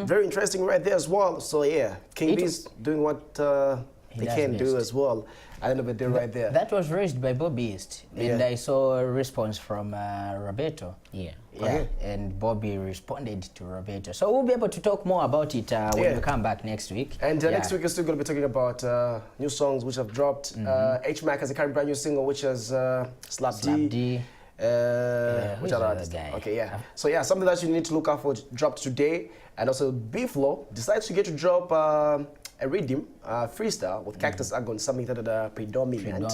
Very interesting right there as well. So yeah, King B's doing what they can do as well. I don't know, but they're right there. That was raised by Bobby East, and I saw a response from Roberto. And Bobby responded to Roberto. So we'll be able to talk more about it when we come back next week. And next week we're still going to be talking about new songs which have dropped. H-Mac has a current brand new single which is Slap D. Which other artist? Okay, so yeah, something that you need to look out for dropped today. And also B-Flow decides to get to drop a rhythm freestyle with Cactus Agon, something that are predominant.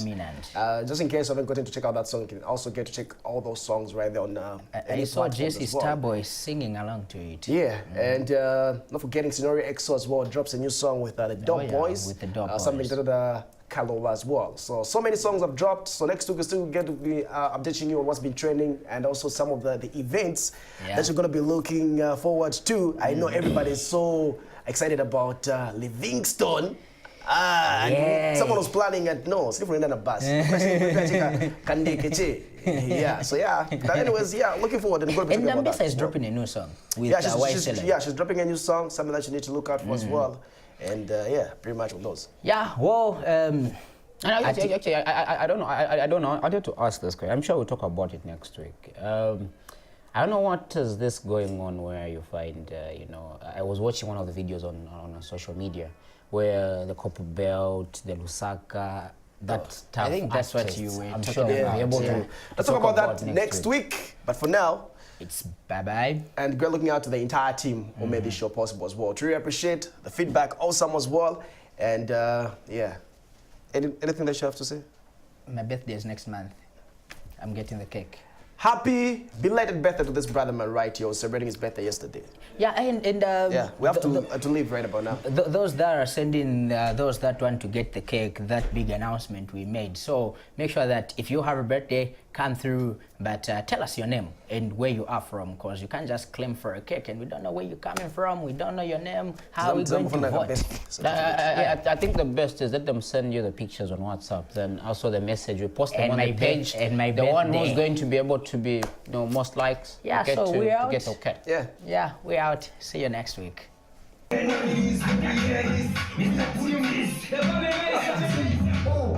Just in case you haven't gotten to check out that song, you can also get to check all those songs right there on I saw Jesse Starboy singing along to it. And not forgetting Scenario EXO as well drops a new song with the Dope Boys. With the Dope Boys. Something that Kalova as well. So many songs have dropped. So next week we still get to be updating you on what's been trending, and also some of the events that you're going to be looking forward to. I know everybody is so excited about Livingstone. Yeah. Someone was planning at sleeping in a bus. Yeah, so yeah. But anyways, yeah, looking forward. And Mbesa is dropping a new song with she's dropping a new song, something that you need to look out for as well. And yeah, pretty much on those. Yeah, well, Actually, I don't know. I don't know. I need to ask this question. I'm sure we'll talk about it next week. I don't know what is this going on where you find, you know, I was watching one of the videos on social media where the Copper Belt, the Lusaka, that I think that's what you were I'm talking sure about. we'll be able to Let's talk about that next week. But for now, it's bye-bye. And we're looking out to the entire team who made this show possible as well. Truly appreciate the feedback, awesome as well. And yeah, anything that you have to say? My birthday is next month. I'm getting the cake. Happy belated birthday to this brother man right here, celebrating his birthday yesterday. Yeah, and yeah, we have to leave right about now. Those that are sending, those that want to get the cake, that big announcement we made. So make sure that if you have a birthday, come through, but tell us your name and where you are from, because you can't just claim for a cake and we don't know where you're coming from, we don't know your name, how are we going to vote? I think the best is let them send you the pictures on WhatsApp, then also the message, we post them on the page, and my the one who's going to be able to be, you know, most likes, yeah, get so we're out. get okay. Yeah, we're out. See you next week. Oh,